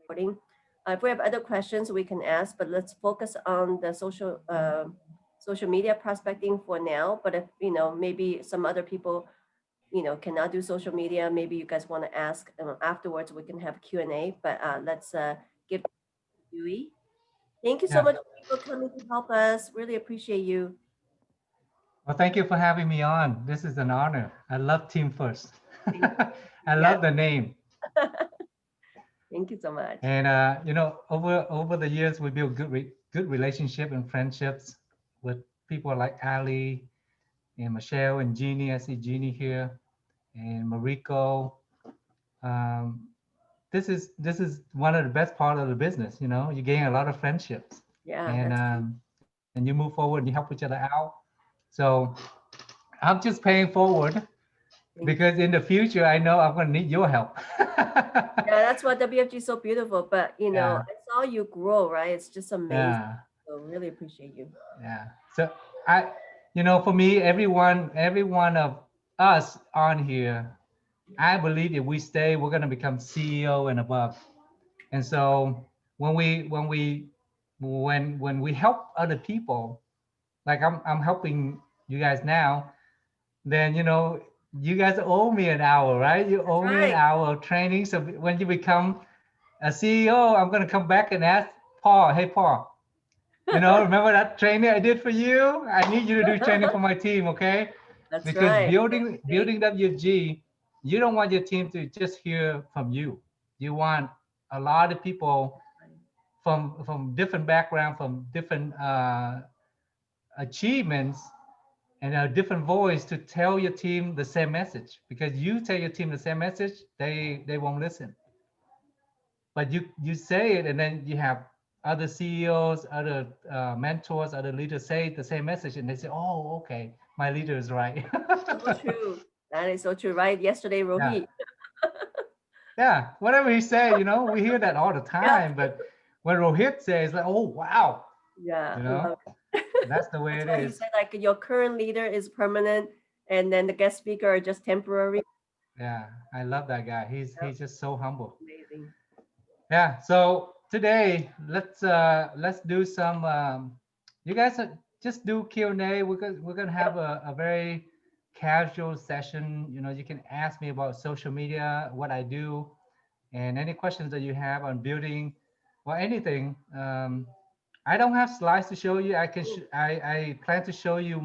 recording. If we have other questions, we can ask, but let's focus on the social media prospecting for now. But if maybe some other people cannot do social media, maybe you guys want to ask afterwards. We can have Q&A. But let's give Dewey. Thank you so Yeah. much for coming to help us. Really appreciate you. Well, thank you for having me on. This is an honor. I love Team First. Thank I you. Yeah. love the name. Thank you so much. And over the years, we built good relationship and friendships with people like Ali and Michelle and Jeannie. I see Jeannie here and Mariko. Um, this is one of the best part of the business. You gain a lot of friendships, Yeah, and that's true. and you move forward and you help each other out. So I'm just paying forward Thank you. because in the future I know I'm going to need your help. Yeah, that's why WFG is so beautiful. But Yeah, I saw you grow, right? It's just amazing. yeah, So really appreciate you. yeah. So I, for me, every one of us on here, I believe if we stay, we're going to become CEO and above. And so when we help other people, like I'm helping you guys now, then you guys owe me an hour, right? You That's owe me an right. hour of training. So when you become a CEO, I'm gonna come back and ask Paul, hey Paul, remember that training I did for you? I need you to do training for my team, okay? That's Because right. building WFG, you don't want your team to just hear from you. You want a lot of people from different background, from different achievements, and a different voice to tell your team the same message. Because you tell your team the same message, they won't listen. But you say it, and then you have other CEOs, other mentors, other leaders say the same message, and they say, "Oh, okay, my leader is right." So true. That is so true, right? Yesterday, Yeah, Rohit. yeah. Whatever he say, we hear that all the Yeah. time. But when Rohit says, like, "Oh, wow," Yeah, you I know, love it. that's the way That's it why he is. said like your current leader is permanent and then the guest speaker are just temporary. Yeah, I love that guy. He's Yeah, he's just so humble. amazing. Yeah. So today, let's do some. You guys just do Q&A. We're gonna have a very casual session. You can ask me about social media, what I do, and any questions that you have on building or anything. I don't have slides to show you. I plan to show you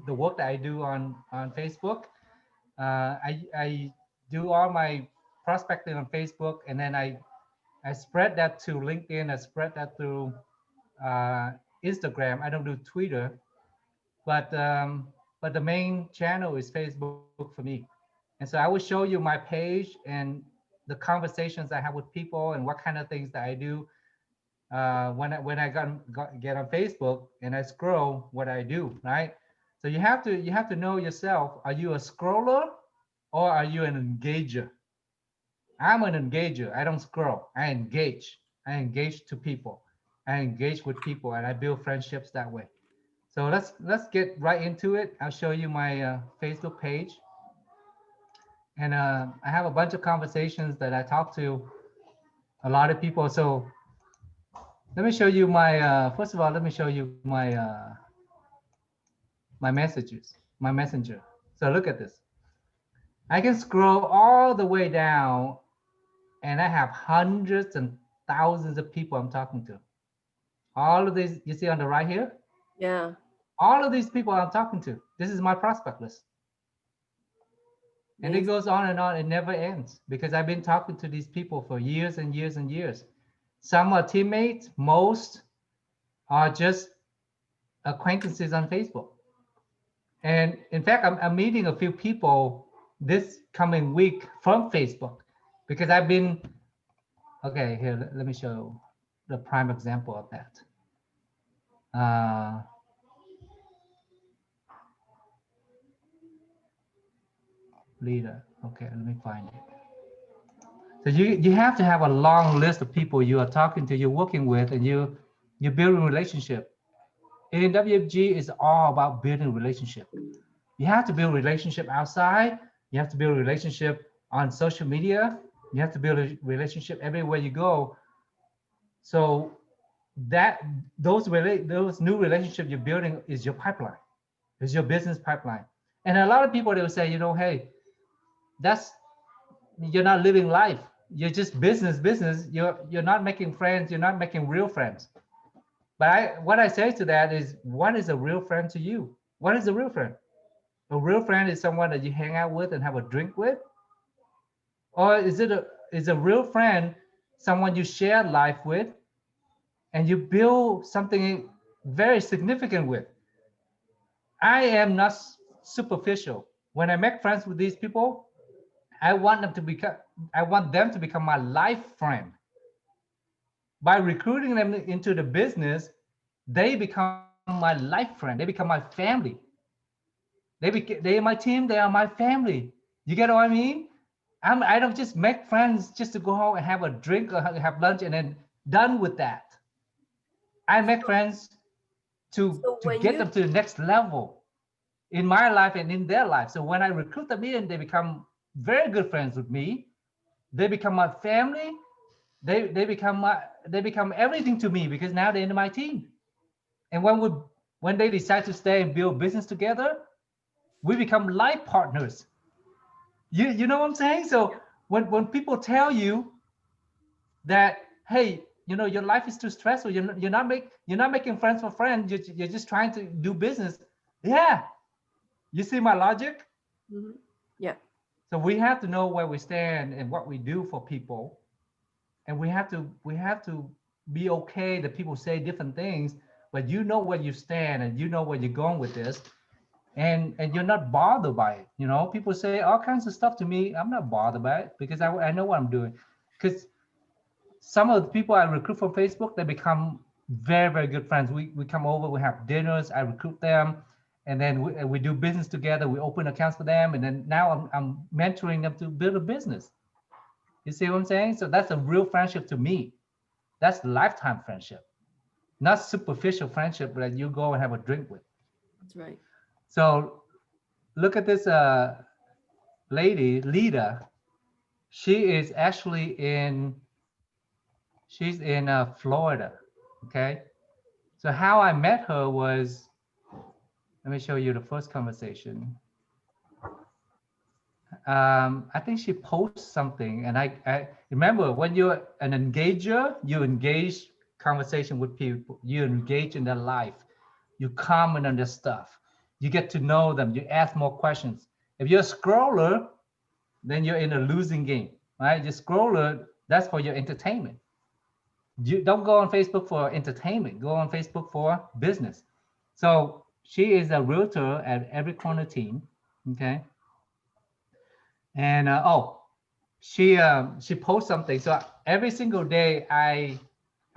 the work that I do on Facebook. I do all my prospecting on Facebook, and then I spread that to LinkedIn. I spread that through uh, Instagram. I don't do Twitter, but the main channel is Facebook for me. And so I will show you my page and the conversations I have with people and what kind of things that I do when I get on Facebook and I scroll what I do, right? So you have to know yourself. Are you a scroller or are you an engager? I'm an engager. I don't scroll. I engage. I engage to people. I engage with people, and I build friendships that way. So let's get right into it. I'll show you my Facebook page, and I have a bunch of conversations that I talk to a lot of people. So let me show you my. First of all, let me show you my messages, my messenger. So look at this. I can scroll all the way down, and I have hundreds and thousands of people I'm talking to. All of these you see on the right here, Yeah, all of these people I'm talking to, this is my prospect list. And it amazing. goes on and on. It never ends because I've been talking to these people for years and years and years. Some are teammates, most are just acquaintances on Facebook. And in fact, I'm meeting a few people this coming week from Facebook because I've been, okay, here, let me show the prime example of that. Uh, Leader. Okay, let me find it. So you have to have a long list of people you are talking to, you're working with, and you're building relationship. And in WFG is all about building relationship. You have to build relationship outside. You have to build relationship on social media. You have to build a relationship everywhere you go. So that those new relationships you're building is your pipeline, is your business pipeline. And a lot of people, they will say, hey, that's, you're not living life. You're just business. You're not making friends. You're not making real friends. But what I say to that is, what is a real friend to you? What is a real friend? A real friend is someone that you hang out with and have a drink with, or is a real friend someone you share life with and you build something very significant with? I am not superficial. When I make friends with these people, I want them to become I want them to become my life friend. By recruiting them into the business, they become my life friend. They become my family. They are my team. They are my family. You get what I mean? I don't just make friends just to go out and have a drink or have lunch and then done with that. I make friends So to when get you them to the next level in my life and in their life. So when I recruit them in, they become very good friends with me. They become my family. They become everything to me because now they're in my team. And when they decide to stay and build business together, we become life partners. You know what I'm saying? So when people tell you that, hey, your life is too stressful, you're not making friends for friends, you're just trying to do business. Yeah, you see my logic? Mhm. Yeah, So we have to know where we stand and what we do for people, and we have to be okay that people say different things, but you know where you stand and you know where you're going with this, and you're not bothered by it. People say all kinds of stuff to me. I'm not bothered by it because I know what I'm doing. Because some of the people I recruit from Facebook, they become very, very good friends. We come over, we have dinners, I recruit them, and then we do business together. We open accounts for them, and then now I'm mentoring them to build a business. You see what I'm saying? So that's a real friendship to me. That's lifetime friendship, not superficial friendship that you go and have a drink with. that's right. So look at this lady, Lida. She is actually she's in Florida. Okay. So how I met her was, let me show you the first conversation. I think she posts something, and I remember when you're an engager, you engage conversation with people, you engage in their life, you comment on their stuff, you get to know them, you ask more questions. If you're a scroller, then you're in a losing game, right? Your scroller, that's for your entertainment. You don't go on Facebook for entertainment, go on Facebook for business. So she is a realtor at Every Corner Team. Okay. And she posts something. So every single day I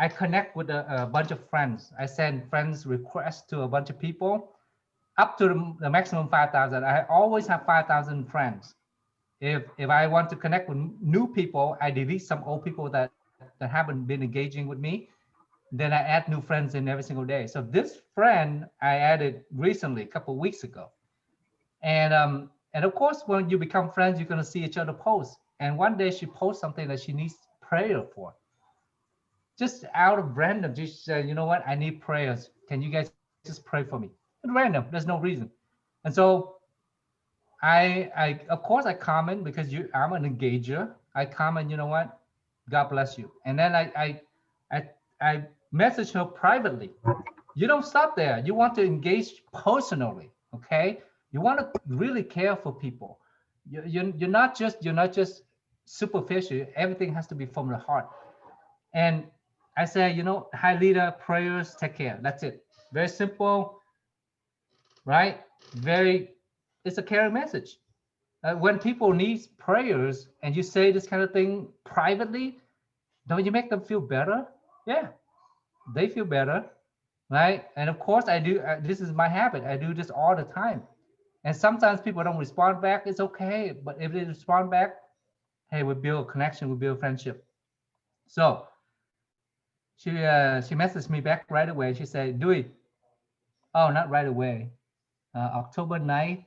connect with a bunch of friends. I send friends requests to a bunch of people up to the maximum 5,000. I always have 5,000 friends. If I want to connect with new people, I delete some old people that haven't been engaging with me. Then I add new friends in every single day. So this friend I added recently, a couple of weeks ago. And of course, when you become friends, you're gonna see each other post. And one day she posts something that she needs prayer for, just out of random. Just said, you know what, I need prayers. Can you guys just pray for me? And random, there's no reason. And so I of course I comment because I'm an engager. I comment, you know what, God bless you. And then I message her privately. You don't stop there. You want to engage personally, okay? You want to really care for people. You're not just superficial. Everything has to be from the heart. And I say, hi leader, prayers, take care. That's it. Very simple, right? Very. It's a caring message. When people need prayers and you say this kind of thing privately, don't you make them feel better? Yeah, they feel better, right? And of course, I do. This is my habit. I do this all the time. And sometimes people don't respond back. It's okay, but if they respond back, hey, we build a connection, we build friendship. So she messaged me back right away. She said, "Dewey, oh, not right away, October 9th,"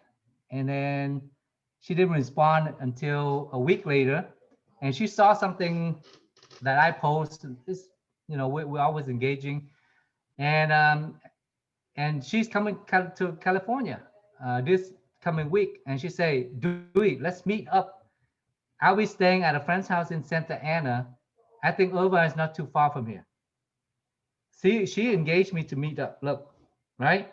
and then she didn't respond until a week later. and she saw something that I post. Is, we're always engaging, and she's coming to California this coming week, and she say, Dewey, let's meet up. I'll be staying at a friend's house in Santa Ana. I think Irvine is not too far from here. See, she engaged me to meet up. Look, right?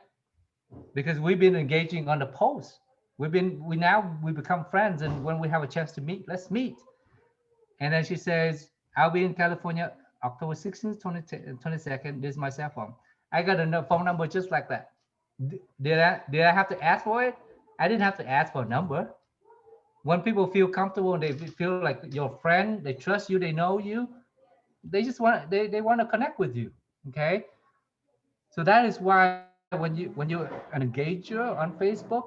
Because we've been engaging on the post. We become friends, and when we have a chance to meet, let's meet. And then she says, I'll be in California October 16th, 22nd. This is my cell phone. I got a phone number just like that. Did I have to ask for it? I didn't have to ask for a number. When people feel comfortable and they feel like your friend, they trust you, they know you, they want to connect with you. Okay. So that is why when you're an engager on Facebook,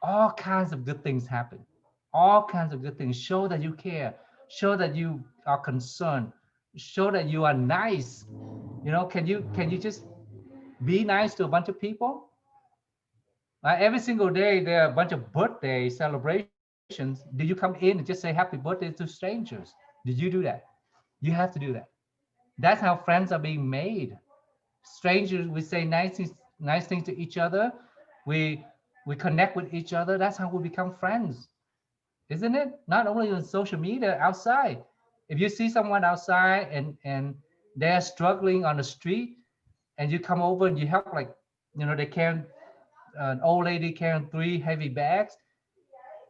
all kinds of good things happen. All kinds of good things. Show that you care. Show that you are concerned. Show that you are nice. Can you just be nice to a bunch of people? Every single day there are a bunch of birthday celebrations. Did you come in and just say happy birthday to strangers? Did you do that? You have to do that. That's how friends are being made. Strangers, we say nice things to each other. We we connect with each other. That's how we become friends, isn't it? Not only on social media, outside. If you see someone outside and they're struggling on the street, and you come over and you help, like, they carry an old lady carrying 3 heavy bags,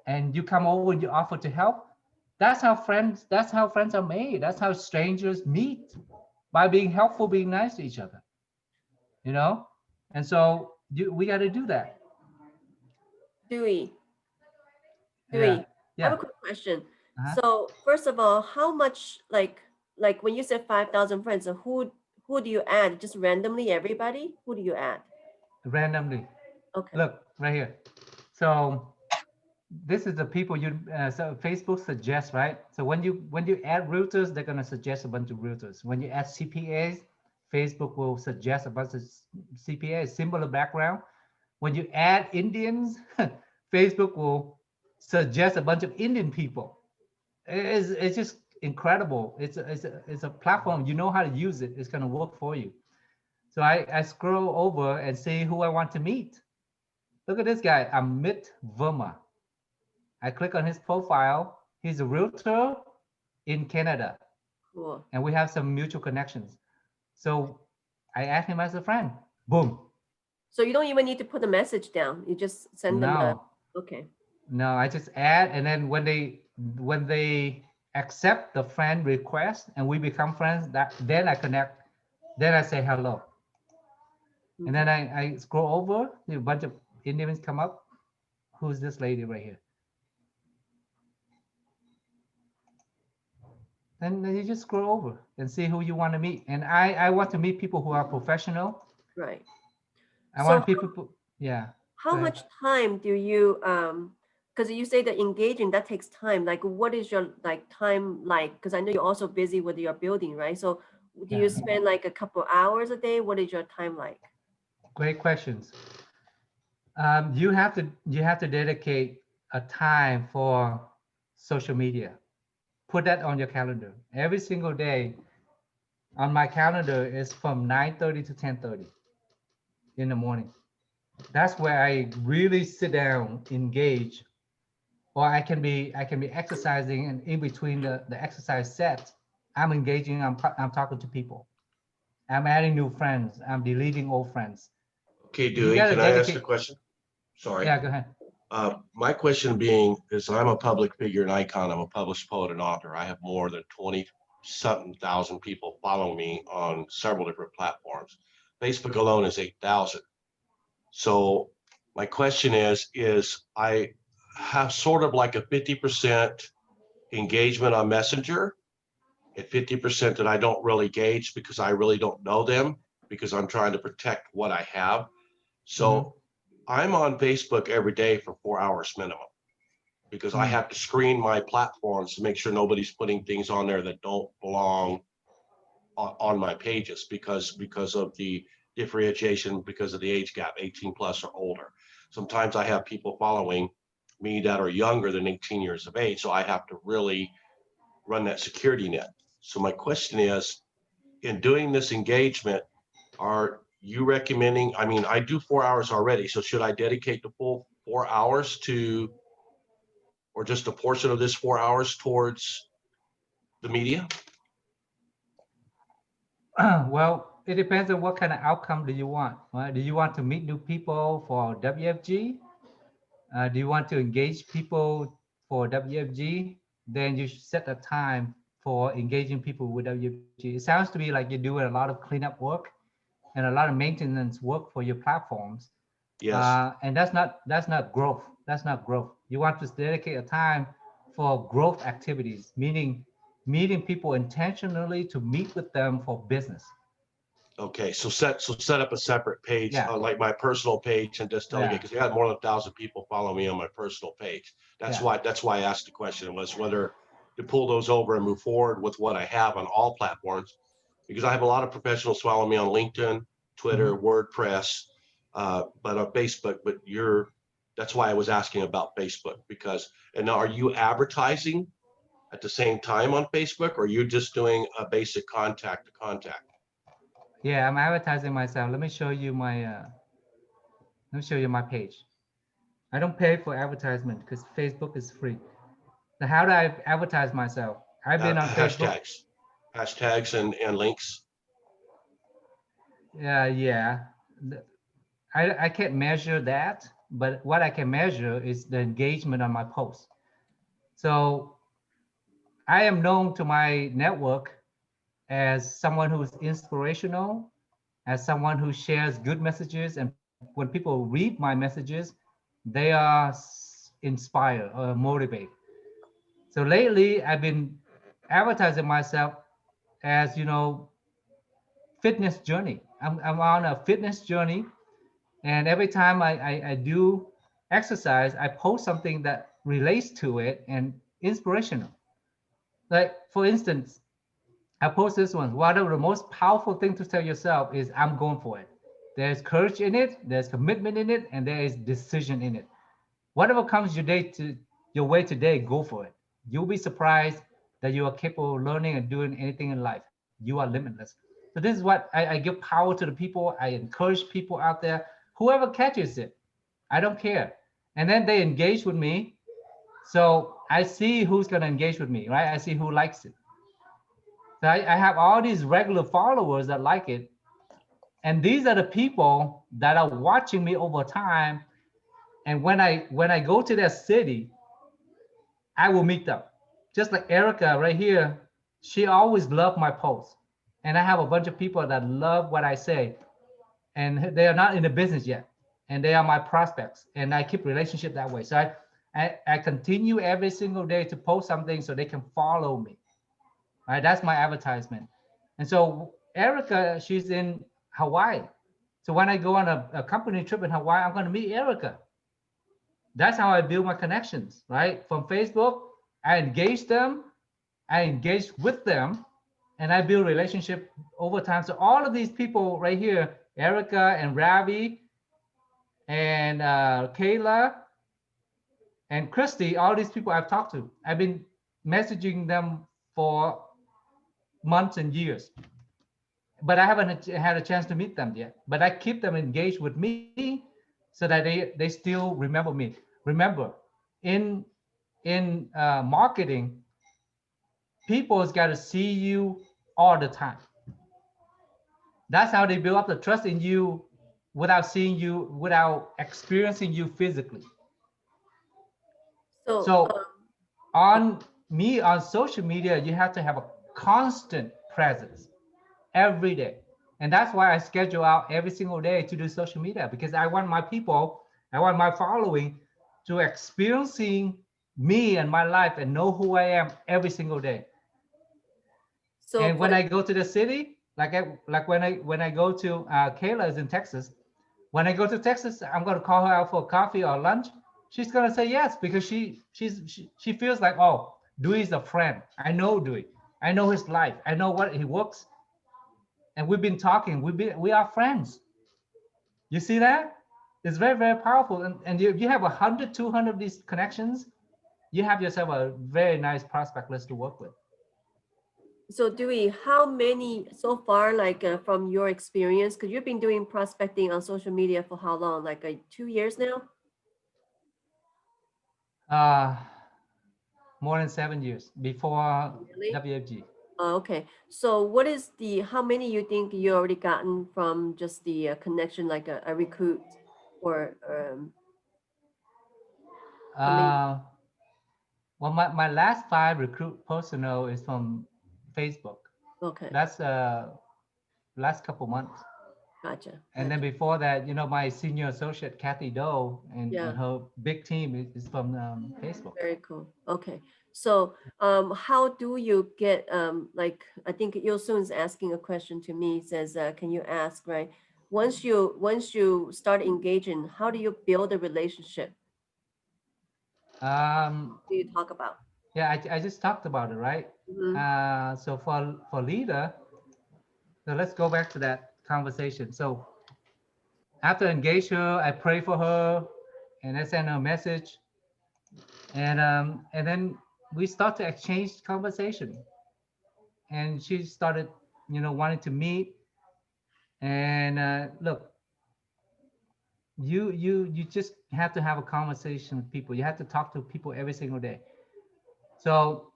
and you come over and you offer to help. That's how friends are made. That's how strangers meet, by being helpful, being nice to each other. you know and so we got to do that. Dewey, Yeah, Dewey, I have yeah. a quick question. Uh-huh. So first of all, how much, like when you said 5,000 friends, so who do you add? Just randomly everybody? Who do you add? Randomly. Okay. Look right here. So this is the people so Facebook suggests, right? So when you add realtors, they're going to suggest a bunch of realtors. When you add CPAs, Facebook will suggest a bunch of CPAs, similar background. When you add Indians, Facebook will suggest a bunch of Indian people. It's just incredible. It's a platform. You know how to use it. It's going to work for you. So I scroll over and see who I want to meet. Look at this guy, Amit Verma. I click on his profile. He's a realtor in Canada, Cool. and we have some mutual connections. So I add him as a friend. Boom. So you don't even need to put a message down. You just send them a, No, okay. no, I just add, and then when they accept the friend request and we become friends, that then I connect, then I say hello, and then Okay. I scroll over. A bunch of Indians come up. Who's this lady right here? Then you just scroll over and see who you want to meet. And I want to meet people who are professional. Right. I So want people, yeah. how Go ahead. much time do you because you say that engaging that takes time, like what is your like time, like, because I know you're also busy with your building, right? So do Yeah, you spend like a couple hours a day? What is your time like? great questions. You have to dedicate a time for social media. Put that on your calendar. Every single day on my calendar is from 9:30 to 10:30 in the morning. That's where I really sit down, engage, or I can be exercising, and in between the exercise sets, I'm engaging. I'm talking to people. I'm adding new friends. I'm deleting old friends. Okay, You Dewey, got to can I ask a dedicate. question? Sorry. Yeah, go ahead. My question being is I'm a public figure and icon. I'm a published poet and author. I have more than 20 something thousand people follow me on several different platforms. Facebook alone is 8,000. So my question is I have sort of like a 50% engagement on Messenger and 50% that I don't really gauge because I really don't know them because I'm trying to protect what I have. Mhm. So I'm on Facebook every day for 4 hours minimum because I Mm. have to screen my platforms to make sure nobody's putting things on there that don't belong on my pages because of the differentiation, because of the age gap, 18 plus or older. Sometimes I have people following me that are younger than 18 years of age, so I have to really run that security net. So my question is, in doing this engagement, are you recommending, I mean, I do 4 hours already, so should I dedicate the full 4 hours to, or just a portion of this 4 hours towards the media? Well, it depends on what kind of outcome do you want, right? Do you want to meet new people for WFG? Do you want to engage people for WFG? Then you should set a time for engaging people with WFG. It sounds to me like you're doing a lot of cleanup work and a lot of maintenance work for your platforms. Yes. And that's not growth. That's not growth. You want to dedicate a time for growth activities, meaning meeting people intentionally to meet with them for business. Okay, so set up a separate page, Yeah. like my personal page, and just delegate, Yeah. because I had more than 1,000 people follow me on my personal page. That's Yeah. why I asked the question, was whether to pull those over and move forward with what I have on all platforms, because I have a lot of professionals follow me on LinkedIn, Twitter, WordPress, but on Facebook. But that's why I was asking about Facebook, because, and now are you advertising at the same time on Facebook, or are you just doing a basic contact to contact? Yeah, I'm advertising myself. Let me show you my page. I don't pay for advertisement because Facebook is free. So how do I advertise myself? I've been on Facebook. Hashtags and links. Yeah. I can't measure that, but what I can measure is the engagement on my posts. So I am known to my network as someone who's inspirational, as someone who shares good messages, and when people read my messages, they are inspired or motivated. So lately, I've been advertising myself as, fitness journey. I'm on a fitness journey, and every time I do exercise, I post something that relates to it and inspirational. Like, for instance, I post this one. One of the most powerful things to tell yourself is I'm going for it. There's courage in it, there's commitment in it, and there is decision in it. Whatever comes your way today, go for it. You'll be surprised that you are capable of learning and doing anything in life. You are limitless. So this is what I give power to the people. I encourage people out there. Whoever catches it, I don't care. And then they engage with me. So I see who's going to engage with me, right? I see who likes it. So I have all these regular followers that like it. And these are the people that are watching me over time. And when I go to their city, I will meet them. Just like Erica right here, she always loved my posts. And I have a bunch of people that love what I say. And they are not in the business yet. And they are my prospects. And I keep relationship that way. So I continue every single day to post something so they can follow me. Right? That's my advertisement. And so Erica, she's in Hawaii. So when I go on a company trip in Hawaii, I'm going to meet Erica. That's how I build my connections, right? From Facebook, I engage them, I engage with them, and I build relationship over time. So all of these people right here, Erica and Ravi and Kayla and Christy, all these people I've talked to, I've been messaging them for months and years, but I haven't had a chance to meet them yet. But I keep them engaged with me so that they still remember me. Remember, in marketing, people's got to see you all the time. That's how they build up the trust in you without seeing you, without experiencing you physically. So on social media, you have to have a constant presence every day. And that's why I schedule out every single day to do social media, because I want my people, I want my following to experiencing me and my life and know who I am every single day. So and when I go to the city, like when I go to Kayla's in Texas, when I go to Texas, I'm going to call her out for coffee or lunch. She's going to say yes, because she feels like, oh, Dewey is a friend. I know Dewey. I know his life. I know what he works. And we've been talking. We are friends. You see that? It's very, very powerful. And you have 100, 200 of these connections, you have yourself a very nice prospect list to work with. So Dewey, how many so far, like from your experience, because you've been doing prospecting on social media for how long? Like 2 years now? Uh, more than 7 years before Really? WFG. Oh, okay. So what is how many you think you already gotten from just the connection, like a recruit or how many? Uh, well, my last 5 recruit personnel is from Facebook. Okay, That's last couple months. gotcha, And then gotcha. before that, my senior associate Kathy Doe and Yeah, her big team is from Facebook. very cool. Okay. So how do you get like I think Yosun is asking a question to me, says can you ask, right? Once you start engaging, how do you build a relationship? Do you talk about? Yeah, I just talked about it, right? Mhm. So for leader, so let's go back to that conversation. So after I engage her, I pray for her, and I send her a message, and then we start to exchange conversation, and she started, wanting to meet. And look, you just have to have a conversation with people. You have to talk to people every single day. So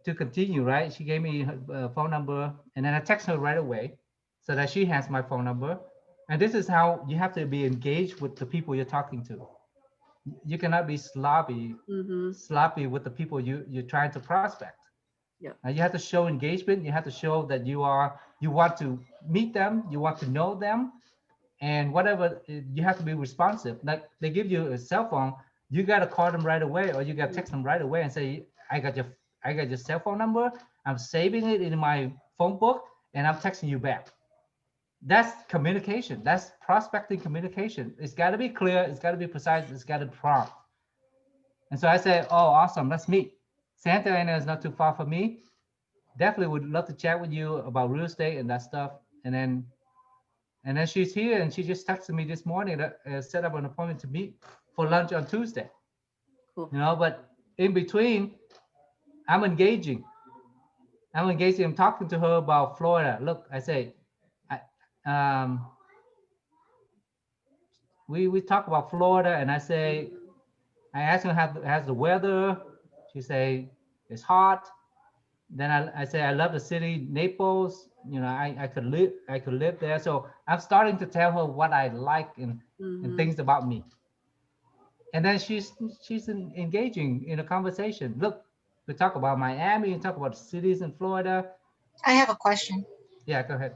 to continue, right? She gave me her phone number, and then I text her right away, so that she has my phone number. And this is how you have to be engaged with the people you're talking to. You cannot be Mhm. sloppy with the people you're trying to prospect. Yeah. You have to show engagement. You have to show that you want to meet them, you want to know them, and whatever, you have to be responsive. Like they give you a cell phone, you got to call them right away, or you got to text them right away and say, I got your cell phone number, I'm saving it in my phone book, and I'm texting you back. That's communication. That's prospecting communication. It's got to be clear, it's got to be precise, it's got to be prompt. And so I said, oh, awesome, let's meet. Santa Ana is not too far from me. Definitely would love to chat with you about real estate and that stuff. And then she's here, and she just texted me this morning to set up an appointment to meet for lunch on Tuesday. Cool. But in between, I'm engaging. I'm talking to her about Florida. Look, I say, I, um, we talk about Florida, and I ask her how's the weather. She say it's hot. Then I say I love the city, Naples. I could live there. So I'm starting to tell her what I like and Mhm. things about me. And then she's engaging in a conversation. Look, we talk about Miami, we talk about cities in Florida. I have a question. Yeah, go ahead.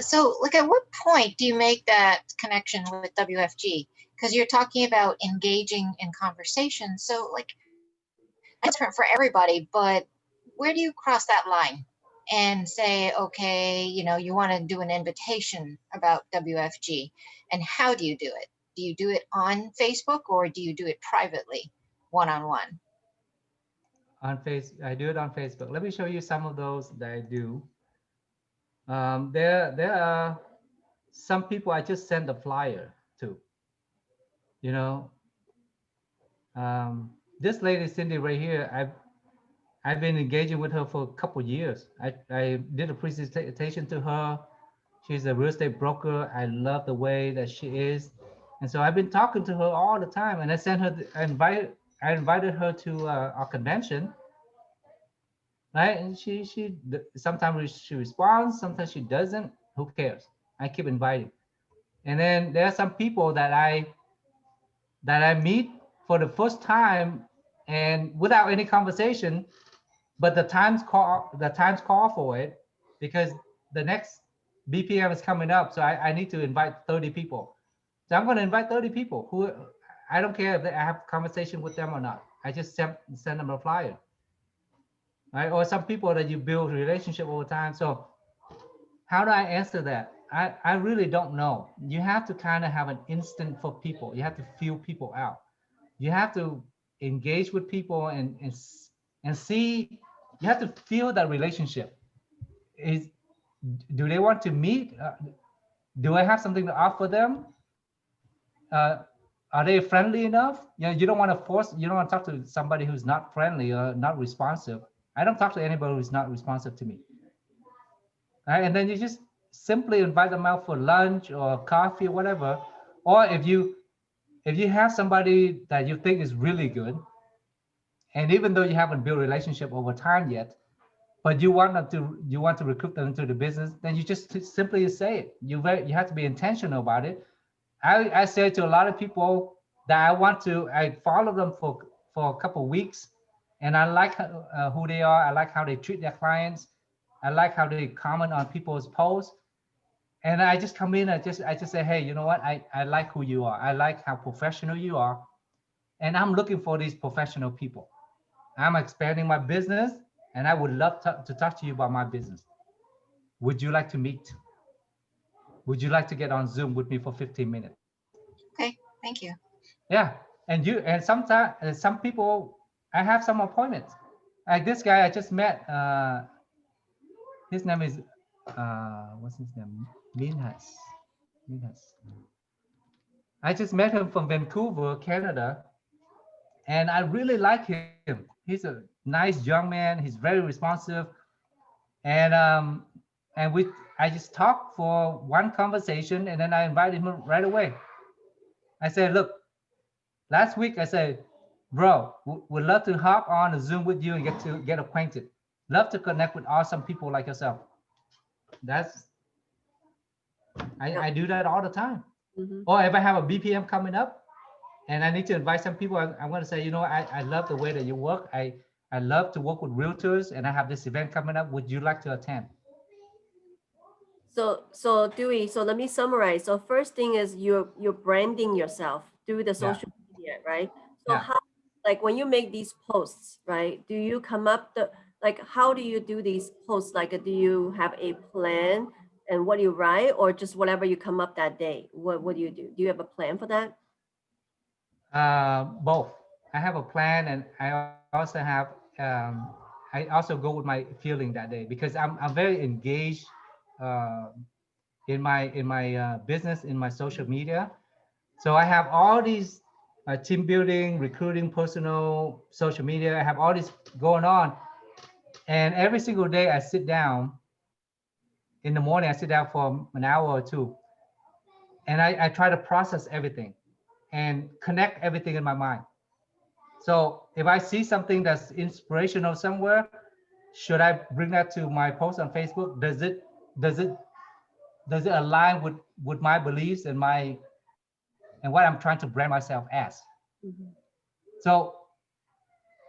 So, like, at what point do you make that connection with WFG? Because you're talking about engaging in conversation. So, like, it's different for everybody, but where do you cross that line and say, okay, you want to do an invitation about WFG? And how do you do it? Do you do it on Facebook, or do you do it privately, one-on-one? I do it on Facebook. Let me show you some of those that I do. There are some people I just send a flyer to. You know, this lady Cindy right here, I've been engaging with her for a couple years. I did a presentation to her. She's a real estate broker. I love the way that she is, and so I've been talking to her all the time. And I invited her to our convention, right? And sometimes she responds, sometimes she doesn't. Who cares? I keep inviting. And then there are some people that I meet for the first time and without any conversation, but the times call for it, because the next BPM is coming up, so I need to invite 30 people. So I'm going to invite 30 people who I don't care if I have a conversation with them or not. I just send them a flyer, right? Or some people that you build a relationship over time. So how do I answer that? I really don't know. You have to kind of have an instinct for people. You have to feel people out. You have to engage with people and see. You have to feel that relationship. Do they want to meet? Do I have something to offer them? Uh, are they friendly enough? You don't want to force. You don't want to talk to somebody who's not friendly or not responsive. I don't talk to anybody who's not responsive to me. Right? And then you just simply invite them out for lunch or coffee or whatever. Or if you have somebody that you think is really good, and even though you haven't built a relationship over time yet, but you want to recruit them into the business, then you just simply say it. You have to be intentional about it. I say to a lot of people that I follow them for a couple of weeks, and I like who they are. I like how they treat their clients. I like how they comment on people's posts. And I just come in, I just say, hey, you know what? I like who you are. I like how professional you are. And I'm looking for these professional people. I'm expanding my business, and I would love to talk to you about my business. Would you like to meet? Would you like to get on Zoom with me for 15 minutes? Okay, thank you. Yeah. And sometimes some people, I have some appointments. Like this guy I just met, his name is, what's his name? Minhas. I just met him from Vancouver, Canada, and I really like him. He's a nice young man. He's very responsive, and I just talked for one conversation, and then I invited him right away. I said, look, last week I said, bro, would love to hop on a Zoom with you and get acquainted. Love to connect with awesome people like yourself. I do that all the time. Mhm. Or if I have a BPM coming up and I need to invite some people, I'm going to say, you know, I love the way that you work. I love to work with realtors, and I have this event coming up. Would you like to attend? So Dewey, so let me summarize. So first thing is you're branding yourself through the social media, right? So Yeah. how, like when you make these posts, right? Do you come up like how do you do these posts? Like do you have a plan and what do you write, or just whatever you come up that day? What do you do? Do you have a plan for that? Both. I have a plan, and I also have. I also go with my feeling that day because I'm very engaged uh, in my business, in my social media. So I have all these team building, recruiting, personal, social media. I have all this going on, and every single day I sit down. In the morning, I sit down for an hour or two, and I try to process everything and connect everything in my mind. So if I see something that's inspirational somewhere, should I bring that to my post on Facebook? Does it align with my beliefs and what I'm trying to brand myself as? Mhm. So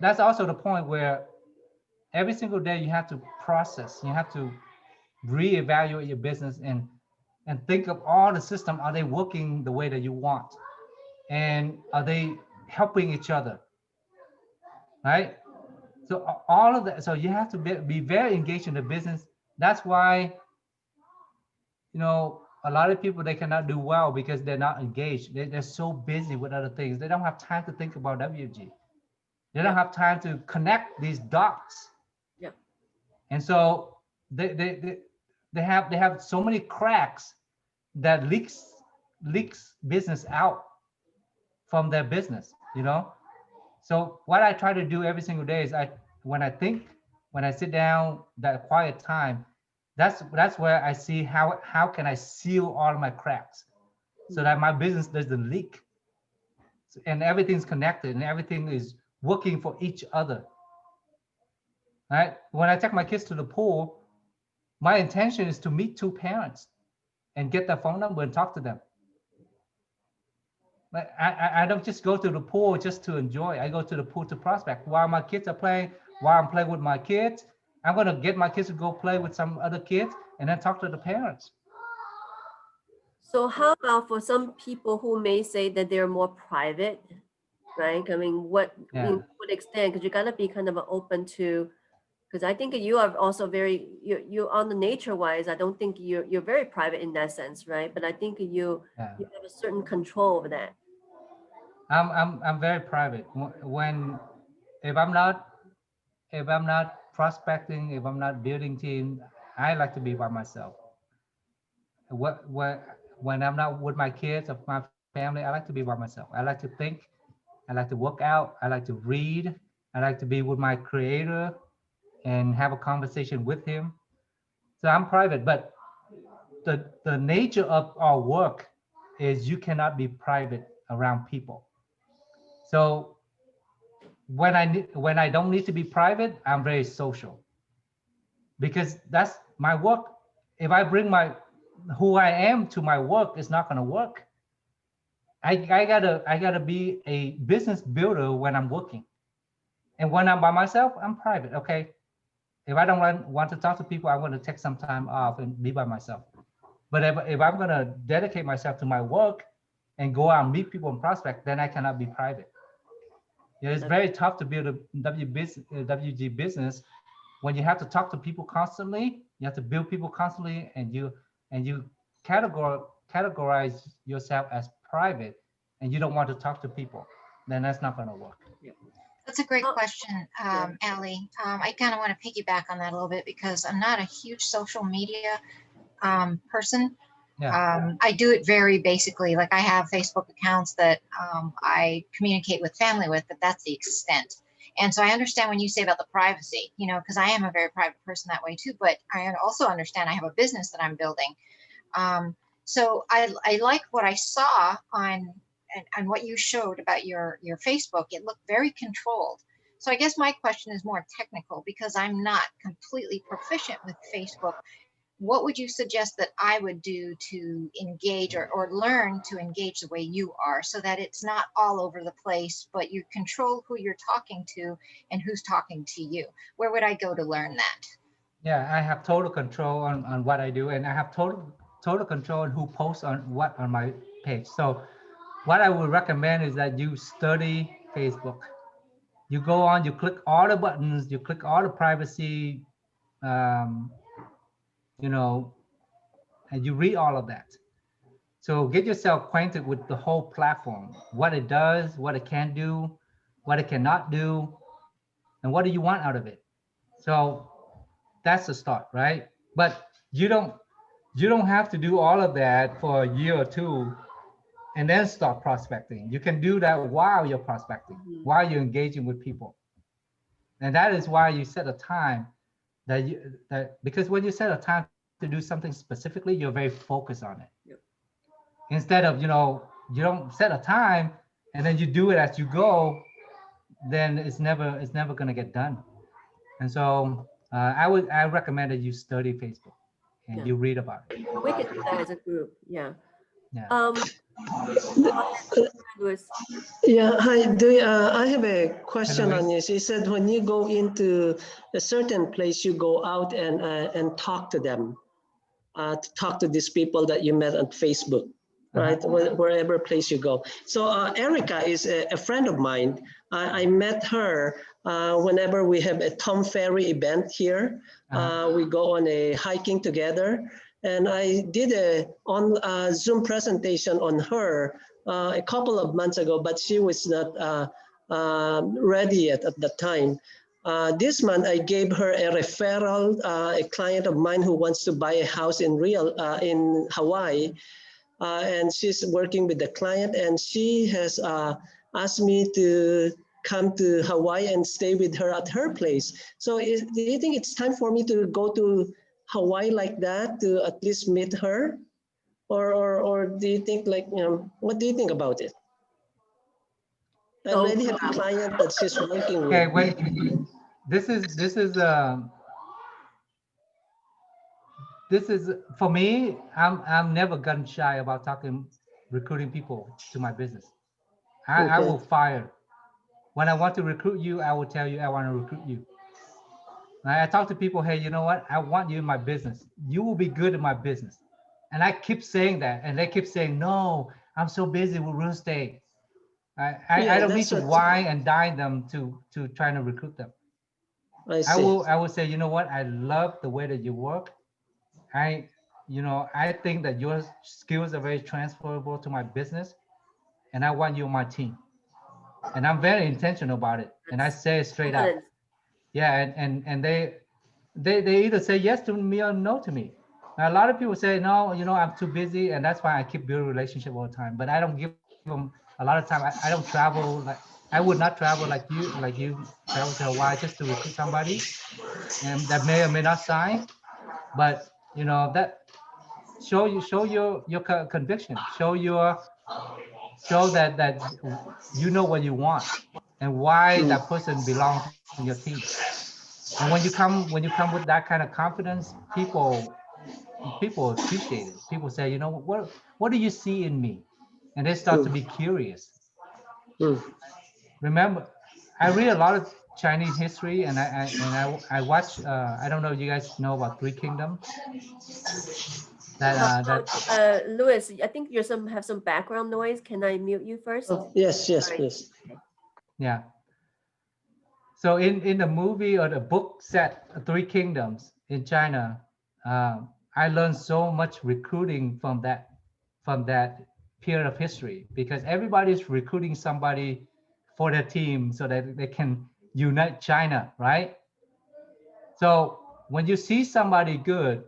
that's also the point where every single day you have to process, you have to reevaluate your business and think of all the system. Are they working the way that you want? And are they helping each other? Right? So all of that, so you have to be very engaged in the business. That's why, you know, a lot of people, they cannot do well because they're not engaged. They're so busy with other things. They don't have time to think about WG. They don't have time to connect these dots. Yeah. And so they have so many cracks that leaks business out from their business, you know. So what I try to do every single day is when I sit down, that quiet time, that's where I see how can I seal all my cracks so that my business doesn't leak, and everything's connected and everything is working for each other. Right? When I take my kids to the pool, my intention is to meet two parents and get their phone number and talk to them. But I don't just go to the pool just to enjoy. I go to the pool to prospect. While my kids are playing, while I'm playing with my kids, I'm gonna get my kids to go play with some other kids and then talk to the parents. So how about for some people who may say that they're more private, right? I mean, Yeah. to what extent? Because you gotta be kind of open to, because I think you are also you on the nature wise, I don't think you're very private in that sense, right? But I think you Yeah. have a certain control over that. I'm very private. When if I'm not prospecting, if I'm not building team, I like to be by myself. When I'm not with my kids or my family, I like to be by myself. I like to think. I like to work out. I like to read. I like to be with my creator. and have a conversation with him. So I'm private, but the nature of our work is you cannot be private around people. So when I don't need to be private, I'm very social because that's my work. If I bring my who I am to my work, it's not gonna work. I gotta be a business builder when I'm working, and when I'm by myself, I'm private. Okay, if I don't want to talk to people, I'm gonna take some time off and be by myself. But if I'm gonna dedicate myself to my work and go out and meet people and prospect, then I cannot be private. Yeah, it's very tough to build a WG business when you have to talk to people constantly. You have to build people constantly, and you categorize yourself as private, and you don't want to talk to people. Then that's not going to work. That's a great Oh, question, yeah. Allie. I kind of want to piggyback on that a little bit because I'm not a huge social media person. Yeah. I do it very basically. Like I have Facebook accounts that I communicate with family with, but that's the extent. And so I understand when you say about the privacy, you know, because I am a very private person that way too. But I also understand I have a business that I'm building. So I like what I saw on and what you showed about your Facebook. It looked very controlled. So I guess my question is more technical because I'm not completely proficient with Facebook. What would you suggest that I would do to engage or learn to engage the way you are so that it's not all over the place, but you control who you're talking to and who's talking to you? Where would I go to learn that? Yeah, I have total control on what I do, and I have total control on who posts on what on my page. So what I would recommend is that you study Facebook. You go on, you click all the buttons, you click all the privacy, um, you know, and you read all of that. So get yourself acquainted with the whole platform, what it does, what it can do, what it cannot do, and what do you want out of it. So that's the start, right? But you don't have to do all of that for a year or two and then start prospecting. You can do that while you're prospecting, while you're engaging with people. And that is why you set a time that because when you set a time to do something specifically, you're very focused on it. Yep. Instead of, you don't set a time and then you do it as you go, then it's never going to get done. And so I recommend that you study Facebook and Yeah. you read about it. We can do that as a group. Yeah. Yeah. Louis. Yeah, hi. I have a question on this. You said when you go into a certain place, you go out and talk to them, to talk to these people that you met on Facebook, right? Wherever place you go. So Erica is a friend of mine. I met her whenever we have a Tom Ferry event here. We go on a hiking together. And I did a Zoom presentation on her a couple of months ago, but she was not ready yet at the time. This month, I gave her a referral, a client of mine who wants to buy a house in Hawaii. And she's working with the client, and she has asked me to come to Hawaii and stay with her at her place. So do you think it's time for me to go to Hawaii like that to at least meet her? Or do you think what do you think about it? I already have a client that she's working with. Okay, wait. This is for me. I'm never gun shy about recruiting people to my business. I will fire. When I want to recruit you, I will tell you I want to recruit you. I talk to people, hey, you know what? I want you in my business. You will be good in my business. And I keep saying that, and they keep saying, no, I'm so busy with real estate. I don't need to wine and dine them to trying to recruit them. I will say, you know what? I love the way that you work. I think that your skills are very transferable to my business, and I want you on my team. And I'm very intentional about it, and I say it straight out. Yeah, and they either say yes to me or no to me. Now, a lot of people say no, I'm too busy, and that's why I keep building relationship all the time. But I don't give them a lot of time. I don't travel I would not travel like you travel to Hawaii just to recruit somebody, and that may or may not sign. But you know that show your conviction, show that you know what you want and why that person belongs in your team. And when you come with that kind of confidence, people appreciate it. People say, you know, what do you see in me? And they start to be curious. Mm. Remember, I read a lot of Chinese history, and I watch. I don't know if you guys know about Three Kingdoms. That Louis, I think you have some background noise. Can I mute you first? Oh, yes, yes, Sorry. please. yeah. So in the movie or the book set Three Kingdoms in China, I learned so much recruiting from that period of history, because everybody's recruiting somebody for their team so that they can unite China, right? So when you see somebody good,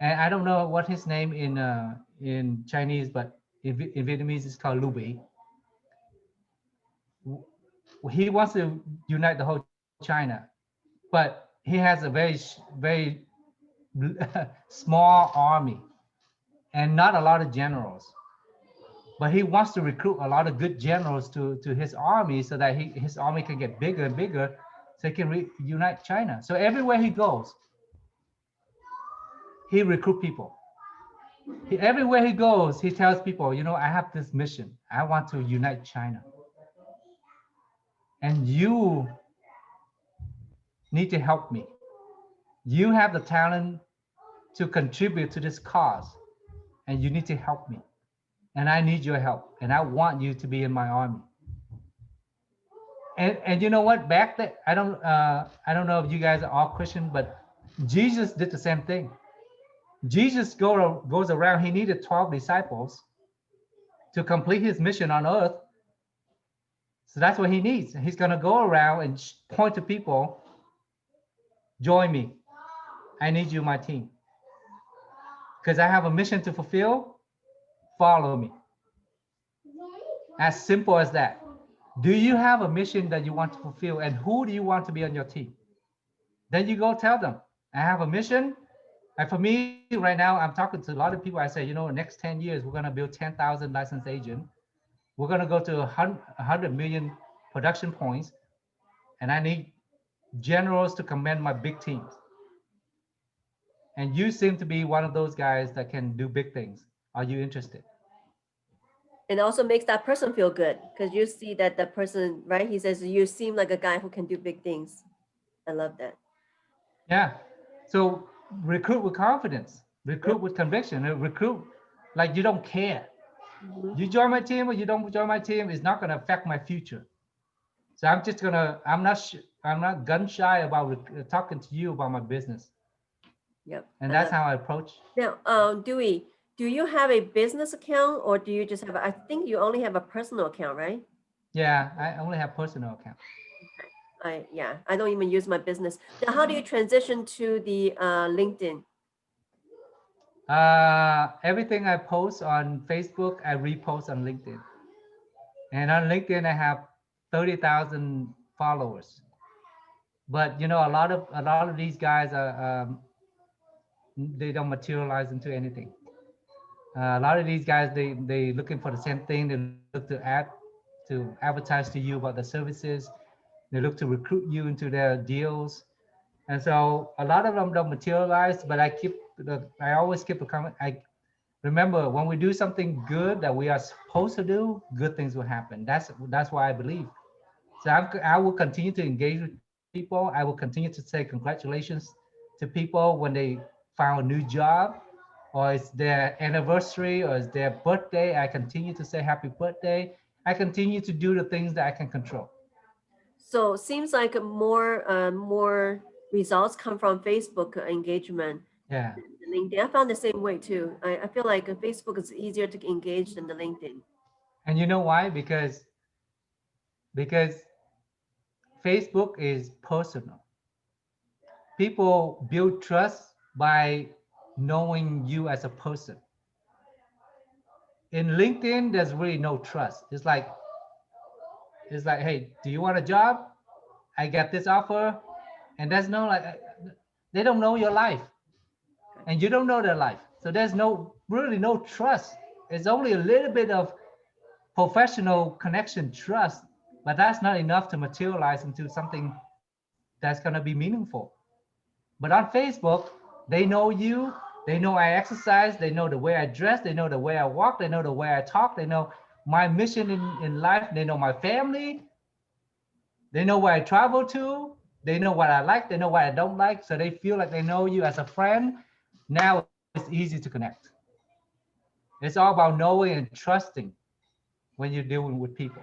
and I don't know what his name in Chinese, but in Vietnamese it's called Lu Bei. He wants to unite the whole China, but he has a very small army and not a lot of generals. But he wants to recruit a lot of good generals to his army so that his army can get bigger and bigger, so he can unite China. So everywhere he goes, he recruit people. Everywhere he goes, he tells people, you know, I have this mission. I want to unite China. And you need to help me. You have the talent to contribute to this cause, and you need to help me. And I need your help. And I want you to be in my army. And you know what? Back then, I don't know if you guys are all Christian, but Jesus did the same thing. Jesus goes around. He needed 12 disciples to complete his mission on earth. So that's what he needs. He's going to go around and point to people, join me. I need you, my team. Because I have a mission to fulfill. Follow me. As simple as that. Do you have a mission that you want to fulfill, and who do you want to be on your team? Then you go tell them, I have a mission. And for me right now, I'm talking to a lot of people. I say, you know, next 10 years, we're going to build 10,000 licensed agents. We're going to go to 100 million production points. And I need generals to command my big teams. And you seem to be one of those guys that can do big things. Are you interested? And also makes that person feel good, because you see that the person, right? He says, you seem like a guy who can do big things. I love that. Yeah. So recruit with confidence, recruit with conviction, and recruit like you don't care. Mhm. You join my team or you don't join my team is not going to affect my future. So I'm not gun shy about talking to you about my business. Yep. And that's how I approach. Now, Dewey, do you have a business account, or do you just have, I think you only have a personal account, right? Yeah, I only have personal account. I don't even use my business. Now, how do you transition to the LinkedIn? Everything I post on Facebook, I repost on LinkedIn. And on LinkedIn, I have 30,000 followers. But you know, a lot of these guys are they don't materialize into anything. A lot of these guys, they looking for the same thing. They look to advertise to you about the services. They look to recruit you into their deals. And so a lot of them don't materialize, but I always keep the comment. I remember when we do something good that we are supposed to do, good things will happen. That's why I believe. So I will continue to engage with people. I will continue to say congratulations to people when they found a new job, or it's their anniversary, or it's their birthday. I continue to say happy birthday. I continue to do the things that I can control. So seems like more results come from Facebook engagement. Yeah. than LinkedIn. I found the same way too. I feel like Facebook is easier to engage than the LinkedIn. And you know why? Because Facebook is personal. People build trust by knowing you as a person. In LinkedIn, there's really no trust. It's like It's like, hey, do you want a job? I got this offer. And there's no like, they don't know your life. And you don't know their life. So there's really no trust. It's only a little bit of professional connection, trust, but that's not enough to materialize into something that's going to be meaningful. But on Facebook, they know you, they know I exercise, they know the way I dress, they know the way I walk, they know the way I talk, they know my mission in life, they know my family, they know where I travel to, they know what I like, they know what I don't like, so they feel like they know you as a friend. Now it's easy to connect. It's all about knowing and trusting when you're dealing with people.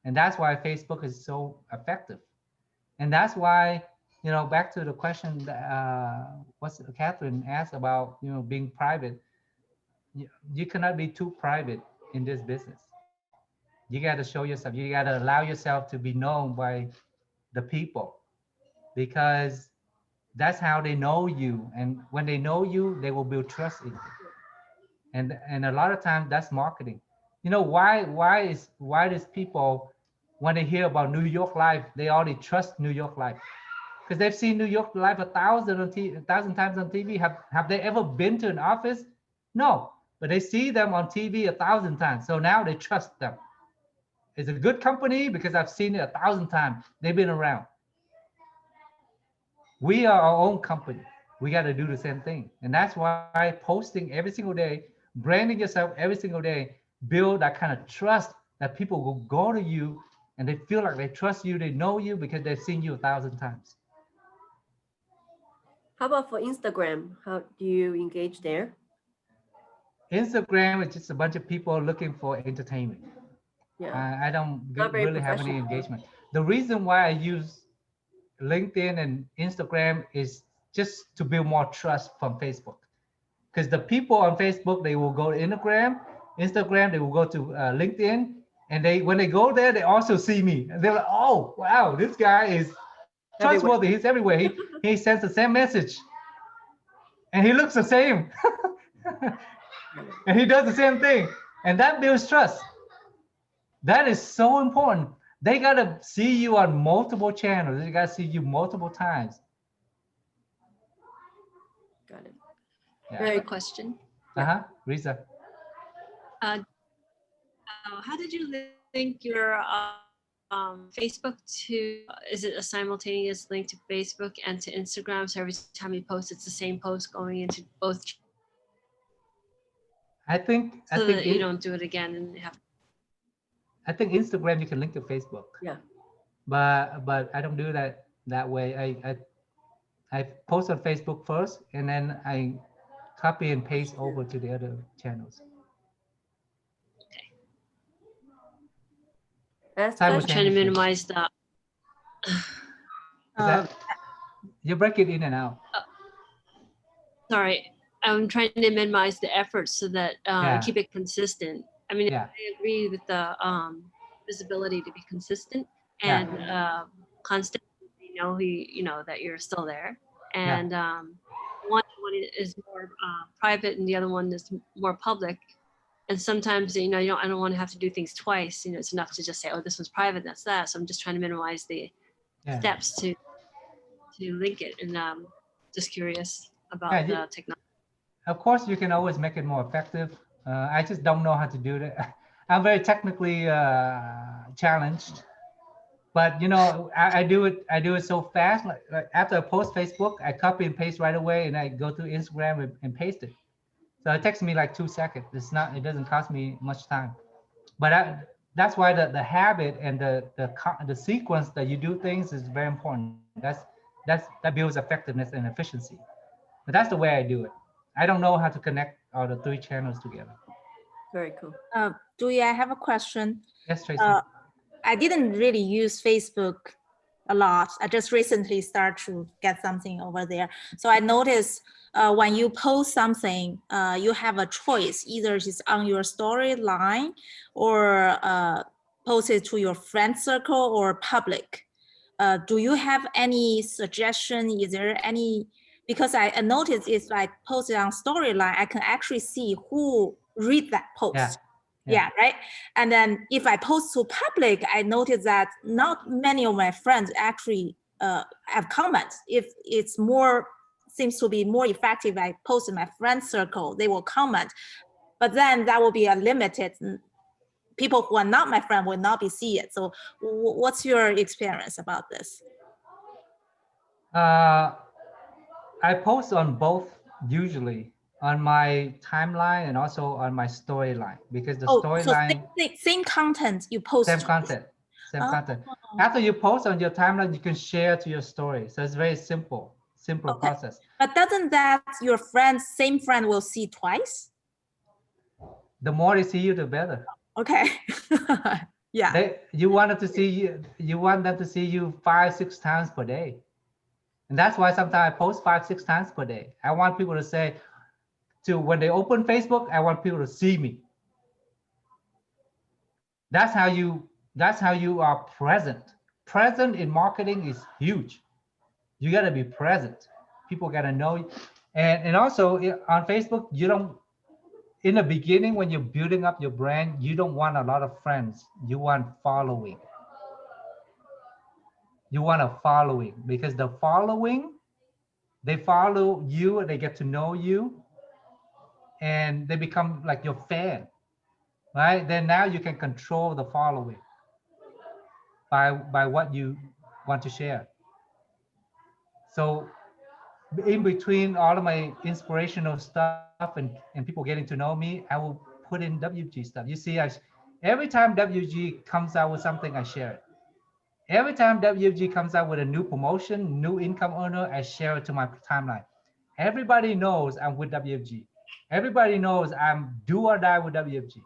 And that's why Facebook is so effective. And that's why, you know, back to the question that Catherine asked about, you know, being private. You cannot be too private in this business. You got to show yourself. You got to allow yourself to be known by the people, because that's how they know you. And when they know you, they will build trust in you. And a lot of times that's marketing. You know, why does people, when they hear about New York Life, they already trust New York Life? Because they've seen New York Life 1,000 times on TV. Have they ever been to an office? No, but they see them on TV 1,000 times. So now they trust them. It's a good company because I've seen it 1,000 times. They've been around. We are our own company. We got to do the same thing. And that's why posting every single day, branding yourself every single day, build that kind of trust that people will go to you and they feel like they trust you, they know you because they've seen you 1,000 times. How about for Instagram? How do you engage there? Instagram is just a bunch of people looking for entertainment. Yeah. I don't Not very really have any professional. engagement. The reason why I use LinkedIn and Instagram is just to build more trust from Facebook. Because the people on Facebook, they will go to Instagram, they will go to LinkedIn, and when they go there, they also see me. And they're like, oh, wow, this guy is trustworthy. He's everywhere. He sends the same message. And he looks the same. And he does the same thing. And that builds trust. That is so important. They got to see you on multiple channels. They got to see you multiple times. Got it. Yeah. I have a question. Risa. How did you link your Facebook to, is it a simultaneous link to Facebook and to Instagram? So every time you post, it's the same post going into both. I think that you don't do it again and have. I think Instagram you can link to Facebook. Yeah. But I don't do that way. I post on Facebook first, and then I copy and paste over to the other channels. That's I'm trying to minimize that. You break it in and out. Sorry, I'm trying to minimize the effort so that keep it consistent. I mean, I agree with the visibility to be consistent and constant. You know that you're still there, and one is more private, and the other one is more public. And sometimes, I don't want to have to do things twice. It's enough to just say, oh, this one's private, that's that. So I'm just trying to minimize the steps to link it. And just curious about the technology. Of course, you can always make it more effective. I just don't know how to do that. I'm very technically challenged, but I do it so fast. Like after I post Facebook, I copy and paste right away, and I go to Instagram and paste it. So it takes me like 2 seconds. It doesn't cost me much time. But that's why the habit and the sequence that you do things is very important. That builds effectiveness and efficiency. But that's the way I do it. I don't know how to connect all the 3 channels together. very cool. Dewey, I have a question. Yes, Tracy. I didn't really use Facebook a lot. I just recently started to get something over there. So I noticed when you post something, you have a choice, either it's on your storyline or post it to your friend circle or public. Do you have any suggestion? Is there any, because I noticed it's like posted on storyline, I can actually see who read that post. Yeah, right. And then if I post to public, I noticed that not many of my friends actually have comments. If it's more, seems to be more effective, I post in my friend circle, they will comment. But then that will be a limited, people who are not my friend will not be see it. So what's your experience about this? I post on both usually, on my timeline and also on my storyline, because the So storyline, same content you post. same content. Oh. After you post on your timeline, you can share to your story. So it's very simple Okay. process. But doesn't that your friends, same friend will see twice? The more they see you, the better. Okay. Yeah. You want them to see you 5-6 times per day. And that's why sometimes I post 5-6 times per day. I want people to say, when they open Facebook, I want people to see me. That's how you are present. Present in marketing is huge. You got to be present. People got to know you. And also on Facebook, you don't, in the beginning, when you're building up your brand, you don't want a lot of friends. You want following. You want a following, because the following, they follow you and they get to know you and they become like your fan, right? Then now you can control the following by what you want to share. So in between all of my inspirational stuff and people getting to know me, I will put in WG stuff. You see, every time WG comes out with something, I share it. Every time WG comes out with a new promotion, new income earner, I share it to my timeline. Everybody knows I'm with WFG. Everybody knows I'm do or die with WFG.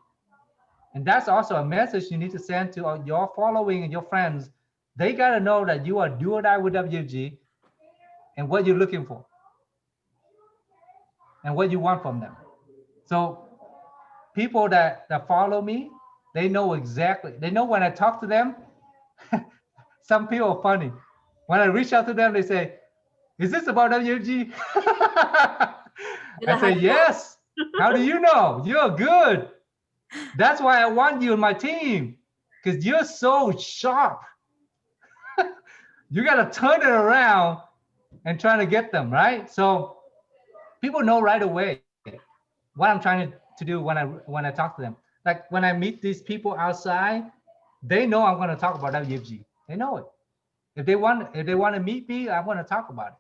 And that's also a message you need to send to your following and your friends. They got to know that you are do or die with WFG and what you're looking for and what you want from them. So people that follow me, they know exactly. They know when I talk to them. Some people are funny. When I reach out to them, they say, "Is this about WFG?" I say, "Yes." How do you know? You're good. That's why I want you in my team, because you're so sharp. You got to turn it around and try to get them, right? So people know right away what I'm trying to do when I talk to them. Like when I meet these people outside, they know I'm going to talk about WFG. They know it. If they want to meet me, I want to talk about it.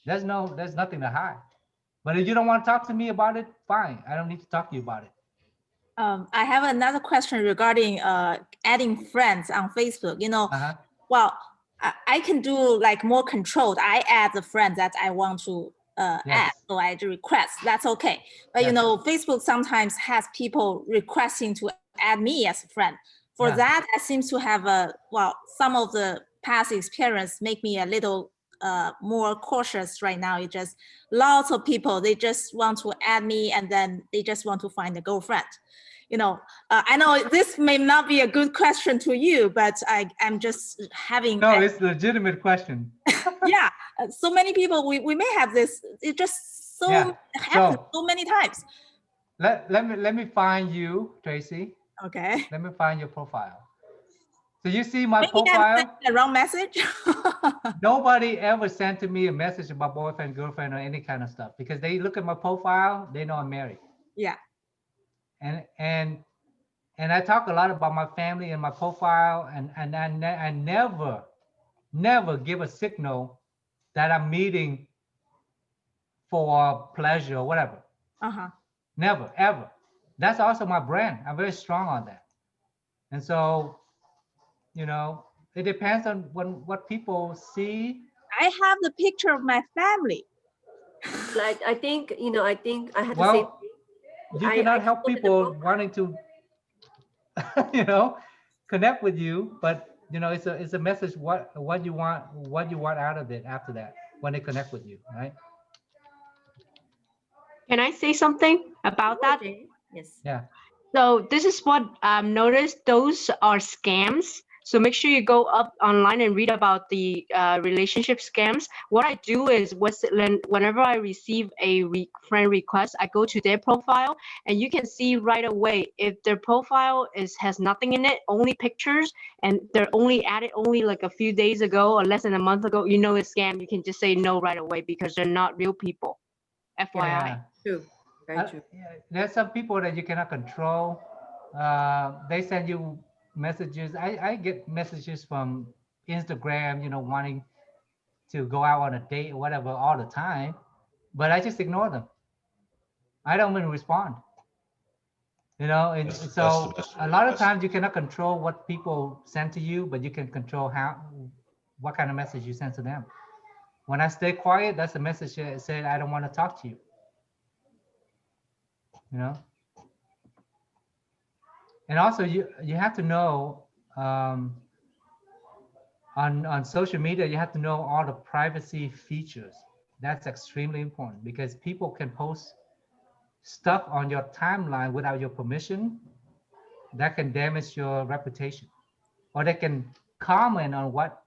There's nothing to hide. But if you don't want to talk to me about it, fine. I don't need to talk to you about it. I have another question regarding adding friends on Facebook. Well, I can do like more controlled. I add the friend that I want to add, so I do request. That's okay. But Facebook sometimes has people requesting to add me as a friend. For that, I seem to have some of the past experience make me a little more cautious right now. It's just lots of people, they just want to add me and then they just want to find a girlfriend. I know this may not be a good question to you, but I'm just having. No, it's a legitimate question. Yeah, so many people, we may have this. It just happens so many times. Let me find you, Tracy. Okay. Let me find your profile. So you see my profile? I'm sending the wrong message. Nobody ever sent to me a message about boyfriend, girlfriend, or any kind of stuff, because they look at my profile, they know I'm married. Yeah. And I talk a lot about my family and my profile, and I never give a signal that I'm meeting for pleasure or whatever. Never, ever. That's also my brand. I'm very strong on that. And so, it depends on what people see. I have the picture of my family. Like, I think I had to say. You cannot help people wanting to, connect with you, but it's a message what you want out of it after that when they connect with you, right? Can I say something about that? Yes. Yeah. So this is what I've noticed. Those are scams So make sure you go up online and read about the relationship scams. What I do is whenever I receive a friend request, I go to their profile, and you can see right away if their profile has nothing in it, only pictures, and they're only added only like a few days ago or less than a month ago, you know it's scam. You can just say no right away because they're not real people. FYI. Yeah. True. Very true. Yeah, there's some people that you cannot control. They send you messages. I get messages from Instagram, wanting to go out on a date or whatever all the time, but I just ignore them. I don't even respond. And That's the so best a way, lot of yes. times you cannot control what people send to you, but you can control what kind of message you send to them. When I stay quiet, that's a message that said I don't want to talk to you. And also you have to know on social media, you have to know all the privacy features. That's extremely important because people can post stuff on your timeline without your permission that can damage your reputation, or they can comment on what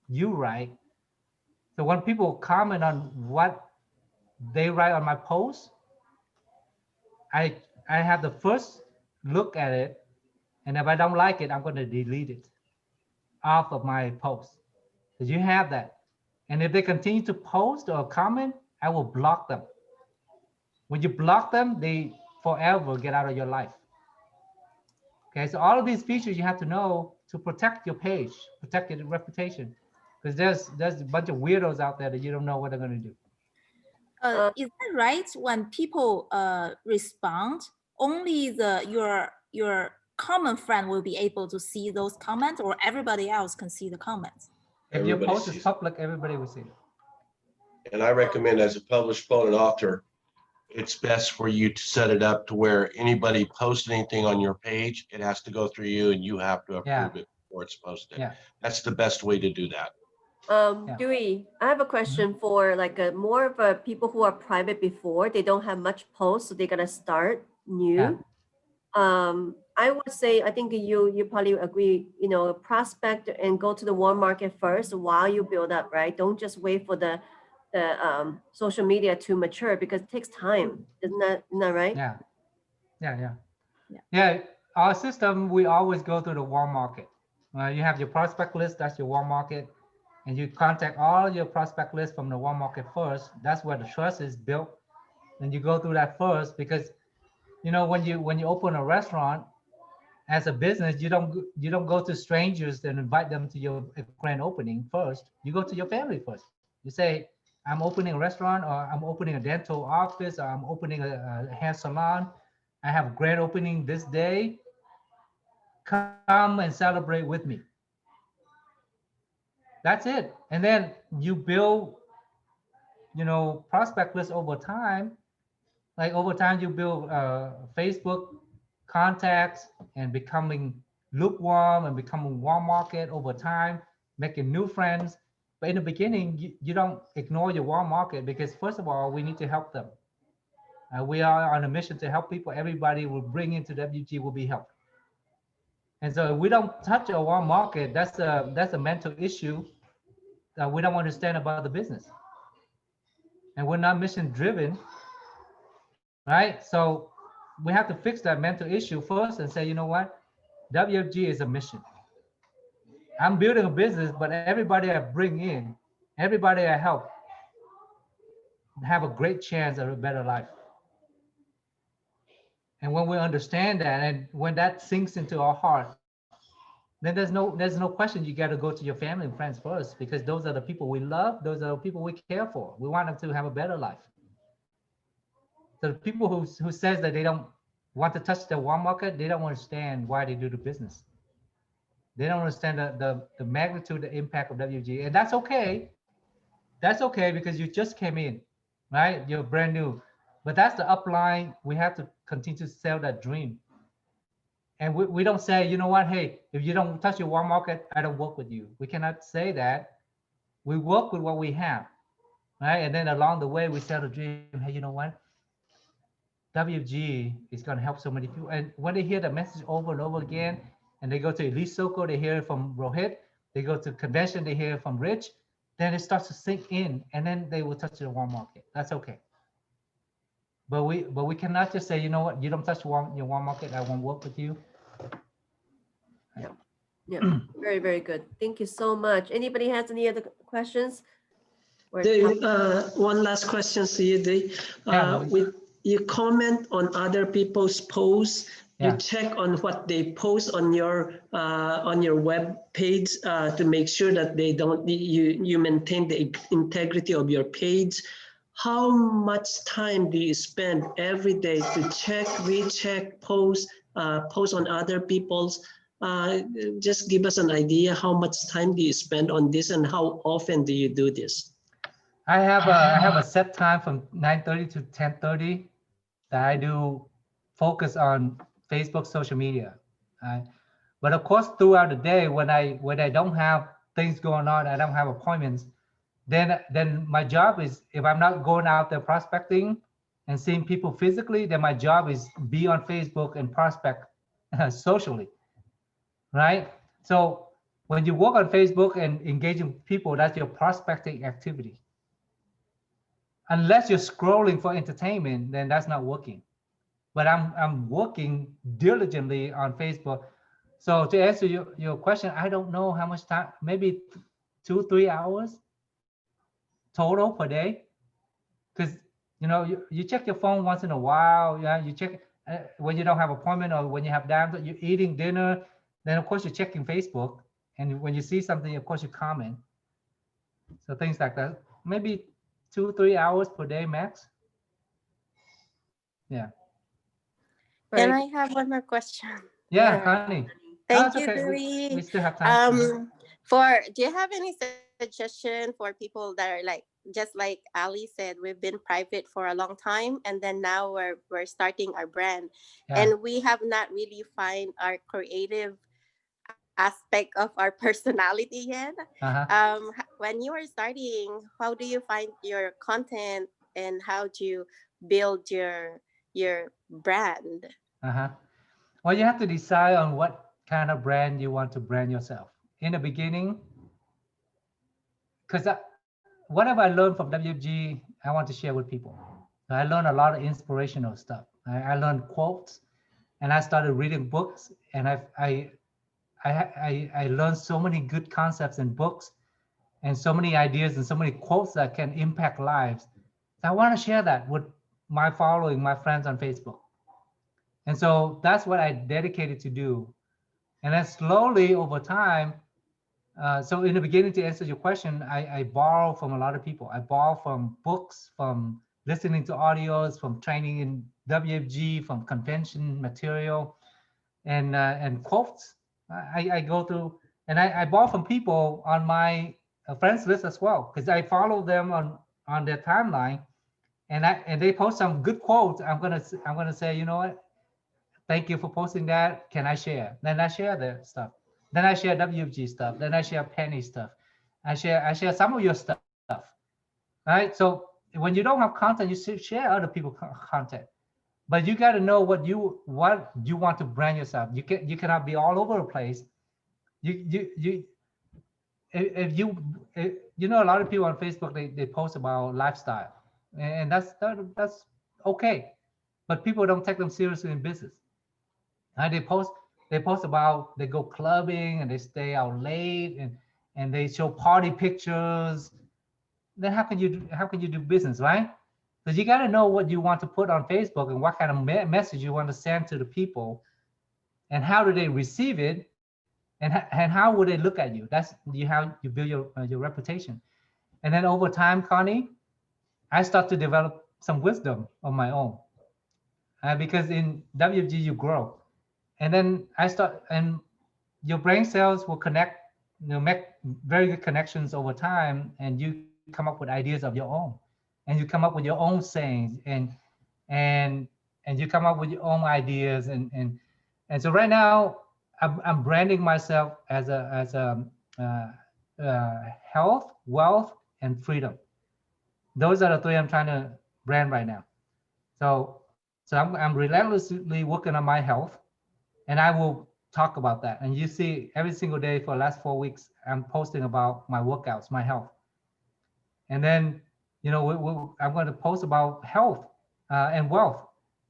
you write. So when people comment on what they write on my post, I have the first look at it, and if I don't like it, I'm going to delete it off of my post. Because you have that. And if they continue to post or comment, I will block them. When you block them, they forever get out of your life. Okay, so all of these features you have to know to protect your page, protect your reputation. Because there's a bunch of weirdos out there that you don't know what they're going to do. Is that right? When people respond, only your common friend will be able to see those comments, or everybody else can see the comments? If your Everybody post is sees it. public, everybody will see it. And I recommend, as a published poet and author, it's best for you to set it up to where anybody posts anything on your page, it has to go through you and you have to approve it before it's posted. Yeah. That's the best way to do that. Dewey, I have a question for like more of a people who are private before, they don't have much posts, so they're gonna start new. I would say, I think you probably agree, prospect and go to the warm market first while you build up, right? Don't just wait for the social media to mature, because it takes time. Isn't that right? Yeah. Our system, we always go through the warm market. You have your prospect list, that's your warm market, and you contact all your prospect list from the warm market first. That's where the trust is built. And you go through that first, because when you open a restaurant as a business, you don't go to strangers and invite them to your grand opening first. You go to your family first. You say, I'm opening a restaurant, or I'm opening a dental office, or I'm opening a hair salon. I have a grand opening this day. Come and celebrate with me. That's it. And then you build, prospect list over time. Like over time, you build Facebook contacts and becoming lukewarm and becoming warm market over time, making new friends. But in the beginning, you don't ignore your warm market, because first of all, we need to help them. We are on a mission to help people. Everybody will bring into WG will be helped. And so if we don't touch our warm market, that's a mental issue that we don't understand about the business. And we're not mission driven, right? So we have to fix that mental issue first and say, you know what? WFG is a mission. I'm building a business, but everybody I bring in, everybody I help, have a great chance of a better life. And when we understand that, and when that sinks into our heart, then there's no question you got to go to your family and friends first, because those are the people we love. Those are the people we care for. We want them to have a better life. So the people who says that they don't want to touch the warm market, they don't understand why they do the business. They don't understand the magnitude, the impact of WG, and that's okay. That's okay, because you just came in, right? You're brand new, but that's the upline. We have to continue to sell that dream. And we don't say, you know what, hey, if you don't touch your warm market, I don't work with you. We cannot say that. We work with what we have, right? And then along the way, we sell the dream. Hey, you know what? WFG is going to help so many people. And when they hear the message over and over again, and they go to Elite Soko, they hear it from Rohit, they go to convention, they hear it from Rich, then it starts to sink in, and then they will touch the warm market. That's okay. But we cannot just say, you know what, you don't touch your warm market, I won't work with you. Yeah, very, very good. Thank you so much. Anybody has any other questions? One last question to you, Dee. With you comment on other people's posts, you check on what they post on your web page to make sure that they don't you maintain the integrity of your page. How much time do you spend every day to check, recheck, post on other people's? Just give us an idea how much time do you spend on this and how often do you do this? I have a set time from 9:30 to 10:30 that I do focus on Facebook social media. But of course, throughout the day, when I don't have things going on, I don't have appointments, then my job is, if I'm not going out there prospecting and seeing people physically, then my job is be on Facebook and prospect socially, right? So when you work on Facebook and engaging people, that's your prospecting activity. Unless you're scrolling for entertainment, then that's not working. But I'm working diligently on Facebook. So to answer your question, I don't know how much time, maybe 2-3 hours total per day. Because you check your phone once in a while. Yeah, you check when you don't have appointment or when you have downtime, you're eating dinner. Then of course you're checking Facebook, and when you see something, of course you comment. So things like that. Maybe 2-3 hours per day max. Yeah. Can I have one more question? Yeah, Connie. Thank you, okay. Louis. We still have time. Do you have any suggestion for people that are just like Ali said, we've been private for a long time, and then now we're starting our brand, and we have not really find our creative aspect of our personality yet. When you are starting, how do you find your content and how do you build your brand? Well, you have to decide on what kind of brand you want to brand yourself in the beginning, because whatever I learned from WFG, I want to share with people. I learned a lot of inspirational stuff. I learned quotes, and I started reading books, and I learned so many good concepts in books and so many ideas and so many quotes that can impact lives. So I want to share that with my following, my friends on Facebook. And so that's what I dedicated to do. And then slowly over time, so in the beginning, to answer your question, I borrow from a lot of people. I borrow from books, from listening to audios, from training in WFG, from convention material, and quotes. I go through, and I borrow from people on my friends list as well, because I follow them on their timeline, and they post some good quotes. I'm gonna say, you know what? Thank you for posting that. Can I share? Then I share their stuff. Then I share WFG stuff. Then I share Penny stuff. I share some of your stuff. Right? So when you don't have content, you share other people's content. But you got to know what you want to brand yourself. You cannot be all over the place. If you know, a lot of people on Facebook, they post about lifestyle, and that's okay, but people don't take them seriously in business. And they post about, they go clubbing and they stay out late and they show party pictures. Then how can you do business, right? So you got to know what you want to put on Facebook and what kind of message you want to send to the people, and how do they receive it, and how would they look at you. That's how you build your reputation. And then over time, Connie, I start to develop some wisdom of my own, because in WFG you grow. And then and your brain cells will connect, make very good connections over time, and you come up with ideas of your own, and you come up with your own sayings, and you come up with your own ideas, and so right now I'm branding myself as a health, wealth, and freedom. Those are the three I'm trying to brand right now. So I'm relentlessly working on my health. And I will talk about that. And you see every single day for the last 4 weeks, I'm posting about my workouts, my health. And then, you know, I'm going to post about health and wealth.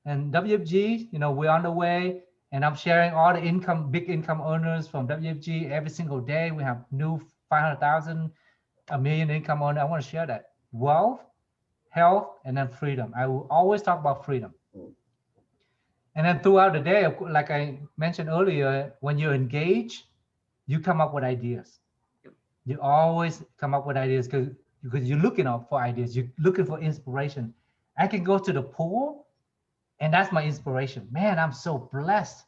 And WFG, you know, we're on the way, and I'm sharing all the income, big income earners from WFG every single day. We have new 500,000, a million income earner. I want to share that. Wealth, health, and then freedom. I will always talk about freedom. And then throughout the day, like I mentioned earlier, when you engage, you come up with ideas. You always come up with ideas because you're looking out for ideas. You're looking for inspiration. I can go to the pool, and that's my inspiration. Man, I'm so blessed.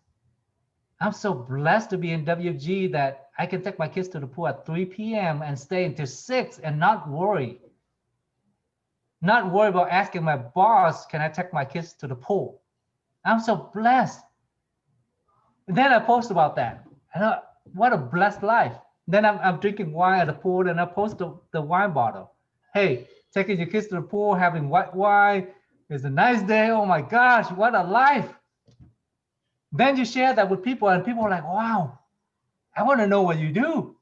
I'm so blessed to be in WFG that I can take my kids to the pool at 3 p.m. and stay until 6 and not worry. Not worry about asking my boss, can I take my kids to the pool? I'm so blessed. And then I post about that. What a blessed life. Then I'm drinking wine at the pool, and I post the wine bottle. Hey, taking your kids to the pool, having white wine. It's a nice day. Oh my gosh, what a life. Then you share that with people, and people are like, wow, I want to know what you do.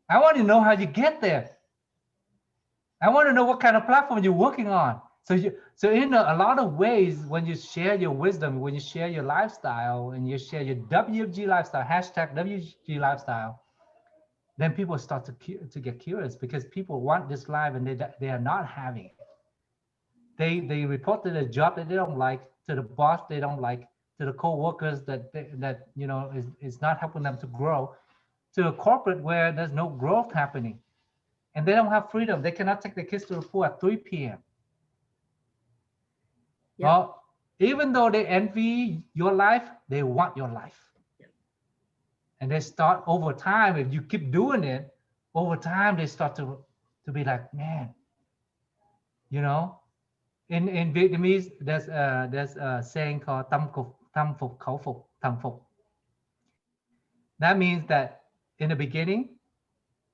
I want to know how you get there. I want to know what kind of platform you're working on. So in a lot of ways, when you share your wisdom, when you share your lifestyle, and you share your WFG lifestyle, hashtag WFG lifestyle, then people start to get curious, because people want this life and they are not having it. They report to the job that they don't like, to the boss they don't like, to the co-workers that you know is not helping them to grow, to a corporate where there's no growth happening, and they don't have freedom. They cannot take their kids to the pool at 3 p.m. Yep. Well, even though they envy your life, they want your life. Yep. And they start over time, if you keep doing it, over time they start to be like, man, you know, in Vietnamese, there's a saying called tâm phục khẩu phục thằng phục. That means that in the beginning,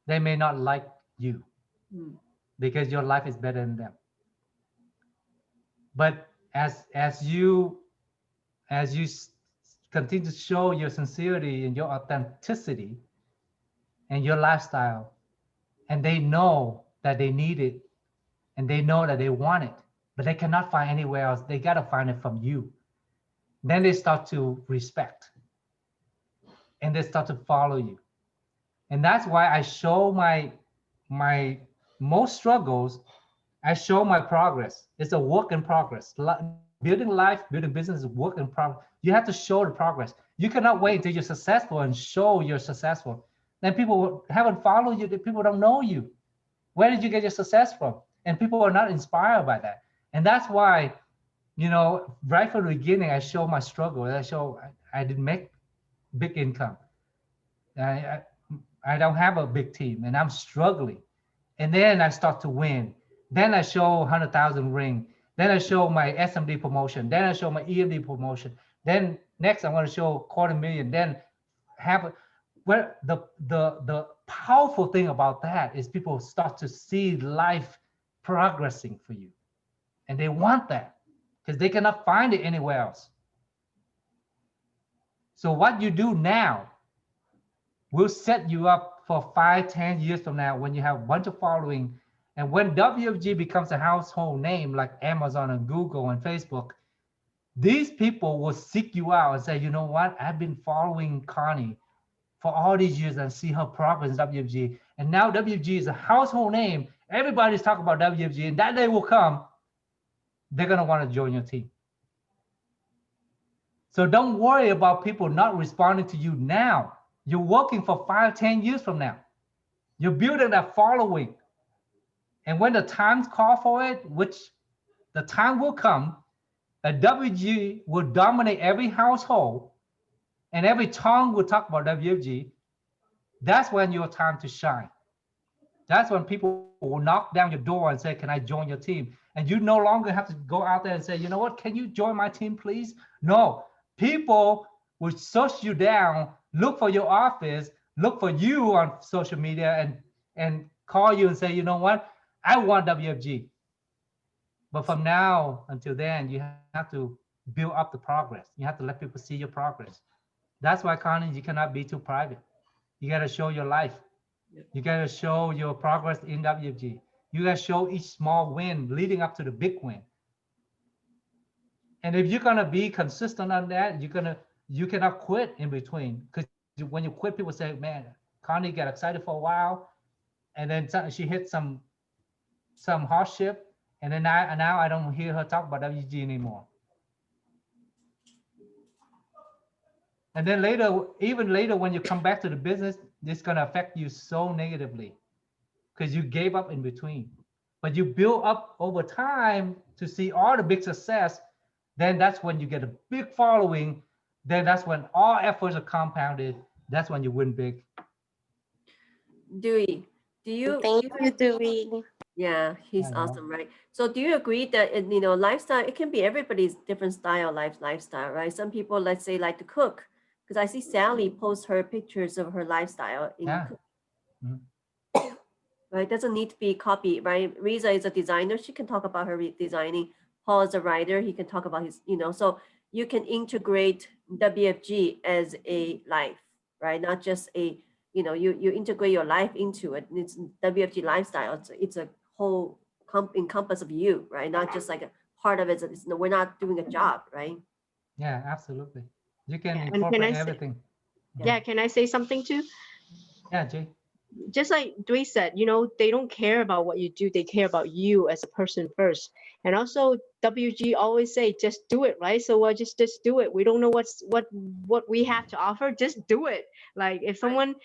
they may not like you because your life is better than them. But as you continue to show your sincerity and your authenticity and your lifestyle, and they know that they need it, and they know that they want it, but they cannot find anywhere else, they got to find it from you. Then they start to respect, and they start to follow you. And that's why I show my most struggles. I show my progress. It's a work in progress. Building life, building business is work in progress. You have to show the progress. You cannot wait until you're successful and show you're successful. Then people haven't followed you. People don't know you. Where did you get your success from? And people are not inspired by that. And that's why, you know, right from the beginning, I show my struggle. I didn't make big income. I don't have a big team, and I'm struggling. And then I start to win. Then I show 100,000 ring. Then I show my SMD promotion. Then I show my EMD promotion. Then next I'm going to show 250,000. Then where the powerful thing about that is people start to see life progressing for you, and they want that because they cannot find it anywhere else. So what you do now will set you up for 5-10 years from now when you have a bunch of following. And when WFG becomes a household name like Amazon and Google and Facebook, these people will seek you out and say, you know what, I've been following Connie for all these years and see her progress in WFG. And now WFG is a household name. Everybody's talking about WFG, and that day will come, they're gonna wanna join your team. So don't worry about people not responding to you now. You're working for 5-10 years from now. You're building that following. And when the times call for it, which the time will come, a WFG will dominate every household, and every tongue will talk about WFG. That's when your time to shine. That's when people will knock down your door and say, can I join your team? And you no longer have to go out there and say, you know what, can you join my team, please? No, people will search you down, look for your office, look for you on social media, and call you and say, you know what, I want WFG. But from now until then, you have to build up the progress. You have to let people see your progress. That's why, Connie, you cannot be too private. You got to show your life. You got to show your progress in WFG. You got to show each small win leading up to the big win. And if you're gonna be consistent on that, you cannot quit in between. Because when you quit, people say, "Man, Connie got excited for a while, and then she hit some hardship, and then now I don't hear her talk about WFG anymore." And then later, even later, when you come back to the business, it's gonna affect you so negatively because you gave up in between. But you build up over time to see all the big success. Then that's when you get a big following. Then that's when all efforts are compounded. That's when you win big. Dewey, do you? Thank you, Dewey. Yeah, he's awesome, right? So do you agree that lifestyle, it can be everybody's different style lifestyle, right? Some people, let's say, like to cook, because I see Sally post her pictures of her lifestyle in cooking. Right, doesn't need to be copied, right? Riza is a designer, she can talk about her designing. Paul is a writer, he can talk about his, so you can integrate WFG as a life, right? Not just a, you integrate your life into it. It's WFG lifestyle. It's a whole encompass of you, right? Not just like a part of it. We're not doing a job, right? Yeah, absolutely. You can And incorporate everything. Yeah, can I say something too? Yeah, Jay. Just like Dewey said, they don't care about what you do. They care about you as a person first. And also WG always say, just do it, right? So we'll just do it. We don't know what we have to offer. Just do it. Like if someone's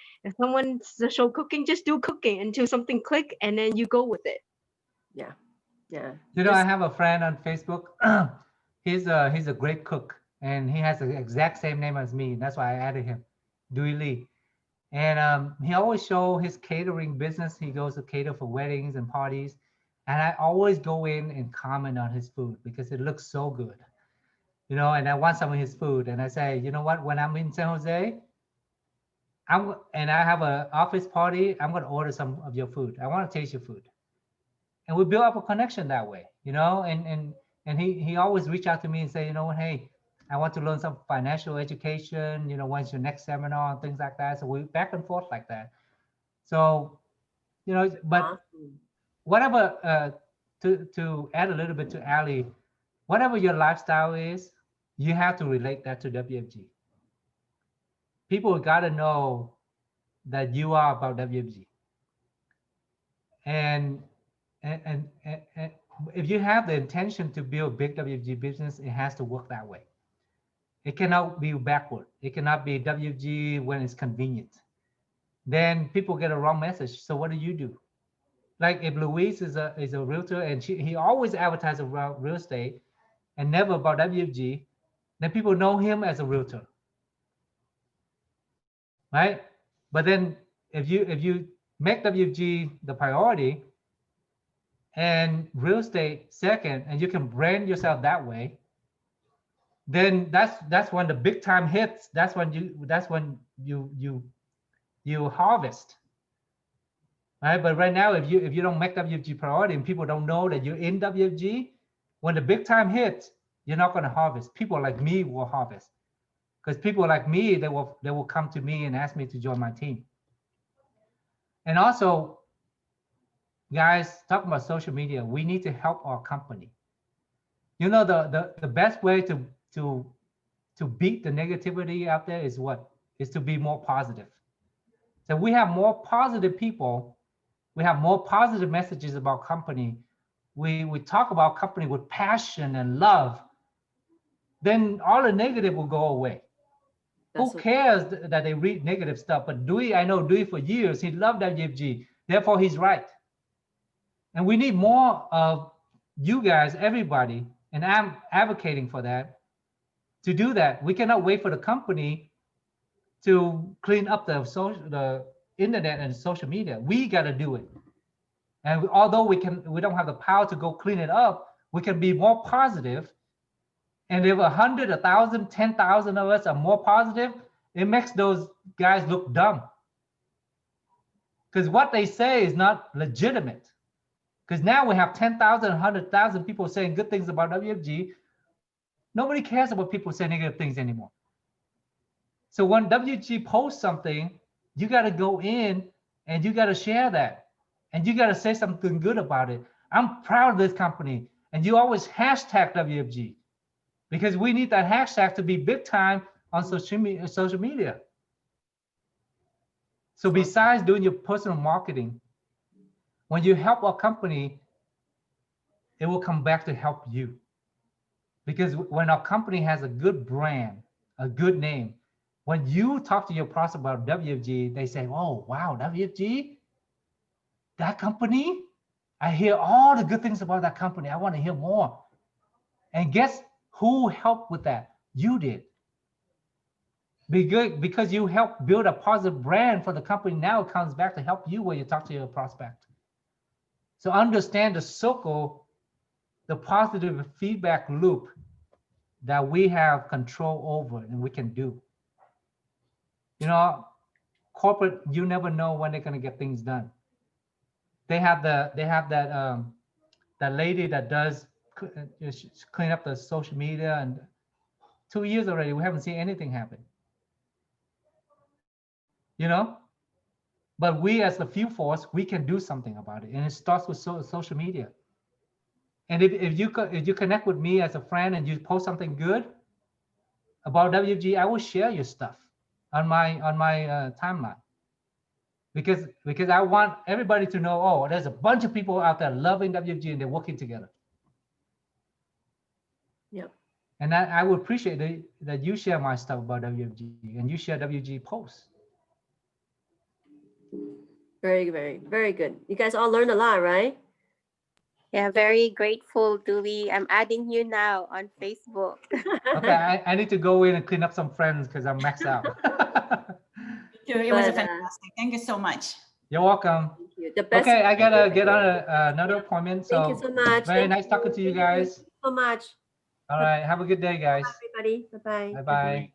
show cooking, just do cooking until something click and then you go with it. Yeah. Yeah. I have a friend on Facebook. He's a great cook and he has the exact same name as me. That's why I added him, Dewey Lee. And he always show his catering business. He goes to cater for weddings and parties. And I always go in and comment on his food because it looks so good. And I want some of his food. And I say, you know what, when I'm in San Jose, and I have an office party, I'm going to order some of your food. I want to taste your food. And we build up a connection that way, and he always reach out to me and say, hey, I want to learn some financial education, when's your next seminar and things like that. So we back and forth like that. So, but whatever, to add a little bit to Ali, whatever your lifestyle is, you have to relate that to WFG. People got to know that you are about WFG. And if you have the intention to build big WFG business, it has to work that way. It cannot be backward. It cannot be WFG when it's convenient. Then people get a wrong message. So what do? Like if Luis is a realtor and he always advertises about real estate and never about WFG, then people know him as a realtor, right? But then if you make WFG the priority and real estate second, and you can brand yourself that way, then that's when the big time hits. That's when you harvest, right? But right now, if you don't make WFG priority and people don't know that you're in WFG, when the big time hits, you're not going to harvest. People like me will harvest, because people like me, they will come to me and ask me to join my team. And also, guys, talking about social media, we need to help our company. The best way to beat the negativity out there is what? Is to be more positive. So we have more positive people, we have more positive messages about company. We talk about company with passion and love, then all the negative will go away. Who cares that they read negative stuff? But Dewey, I know Dewey for years, he loved WFG, therefore he's right. And we need more of you guys, everybody, and I'm advocating for that, to do that. We cannot wait for the company to clean up the internet and social media. We got to do it. And although we don't have the power to go clean it up, we can be more positive. And if 100, 1,000, 10,000 of us are more positive, it makes those guys look dumb. Because what they say is not legitimate. Because now we have 10,000, 100,000 people saying good things about WFG. Nobody cares about people saying negative things anymore. So when WG posts something, you got to go in and you got to share that. And you got to say something good about it. I'm proud of this company. And you always hashtag WFG because we need that hashtag to be big time on social media. So besides doing your personal marketing, when you help a company, it will come back to help you. Because when our company has a good brand, a good name, when you talk to your prospect about WFG, they say, oh, wow, WFG, that company, I hear all the good things about that company. I want to hear more. And guess who helped with that? You did. Because you helped build a positive brand for the company. Now it comes back to help you when you talk to your prospect. So understand the circle, the positive feedback loop that we have control over and we can do. You know, corporate, you never know when they're going to get things done. They have that lady that does clean up the social media, and 2 years already, we haven't seen anything happen. You know, but we as the field force, we can do something about it, and it starts with social media. And if you connect with me as a friend and you post something good about WFG, I will share your stuff on my timeline, because I want everybody to know, oh, there's a bunch of people out there loving WFG and they're working together. Yep. And I would appreciate that you share my stuff about WFG and you share WFG posts. Very, very, very good. You guys all learned a lot, right? Yeah, very grateful, Dewey. I'm adding you now on Facebook. Okay, I need to go in and clean up some friends because I'm maxed out. It was But, fantastic. Thank you so much. You're welcome. Thank you. The best. Okay, I gotta get on another appointment. Thank you So so much. very Thank nice talking to you Thank guys. so much. All right, have a good day, guys. Everybody. Bye-bye. Bye-bye.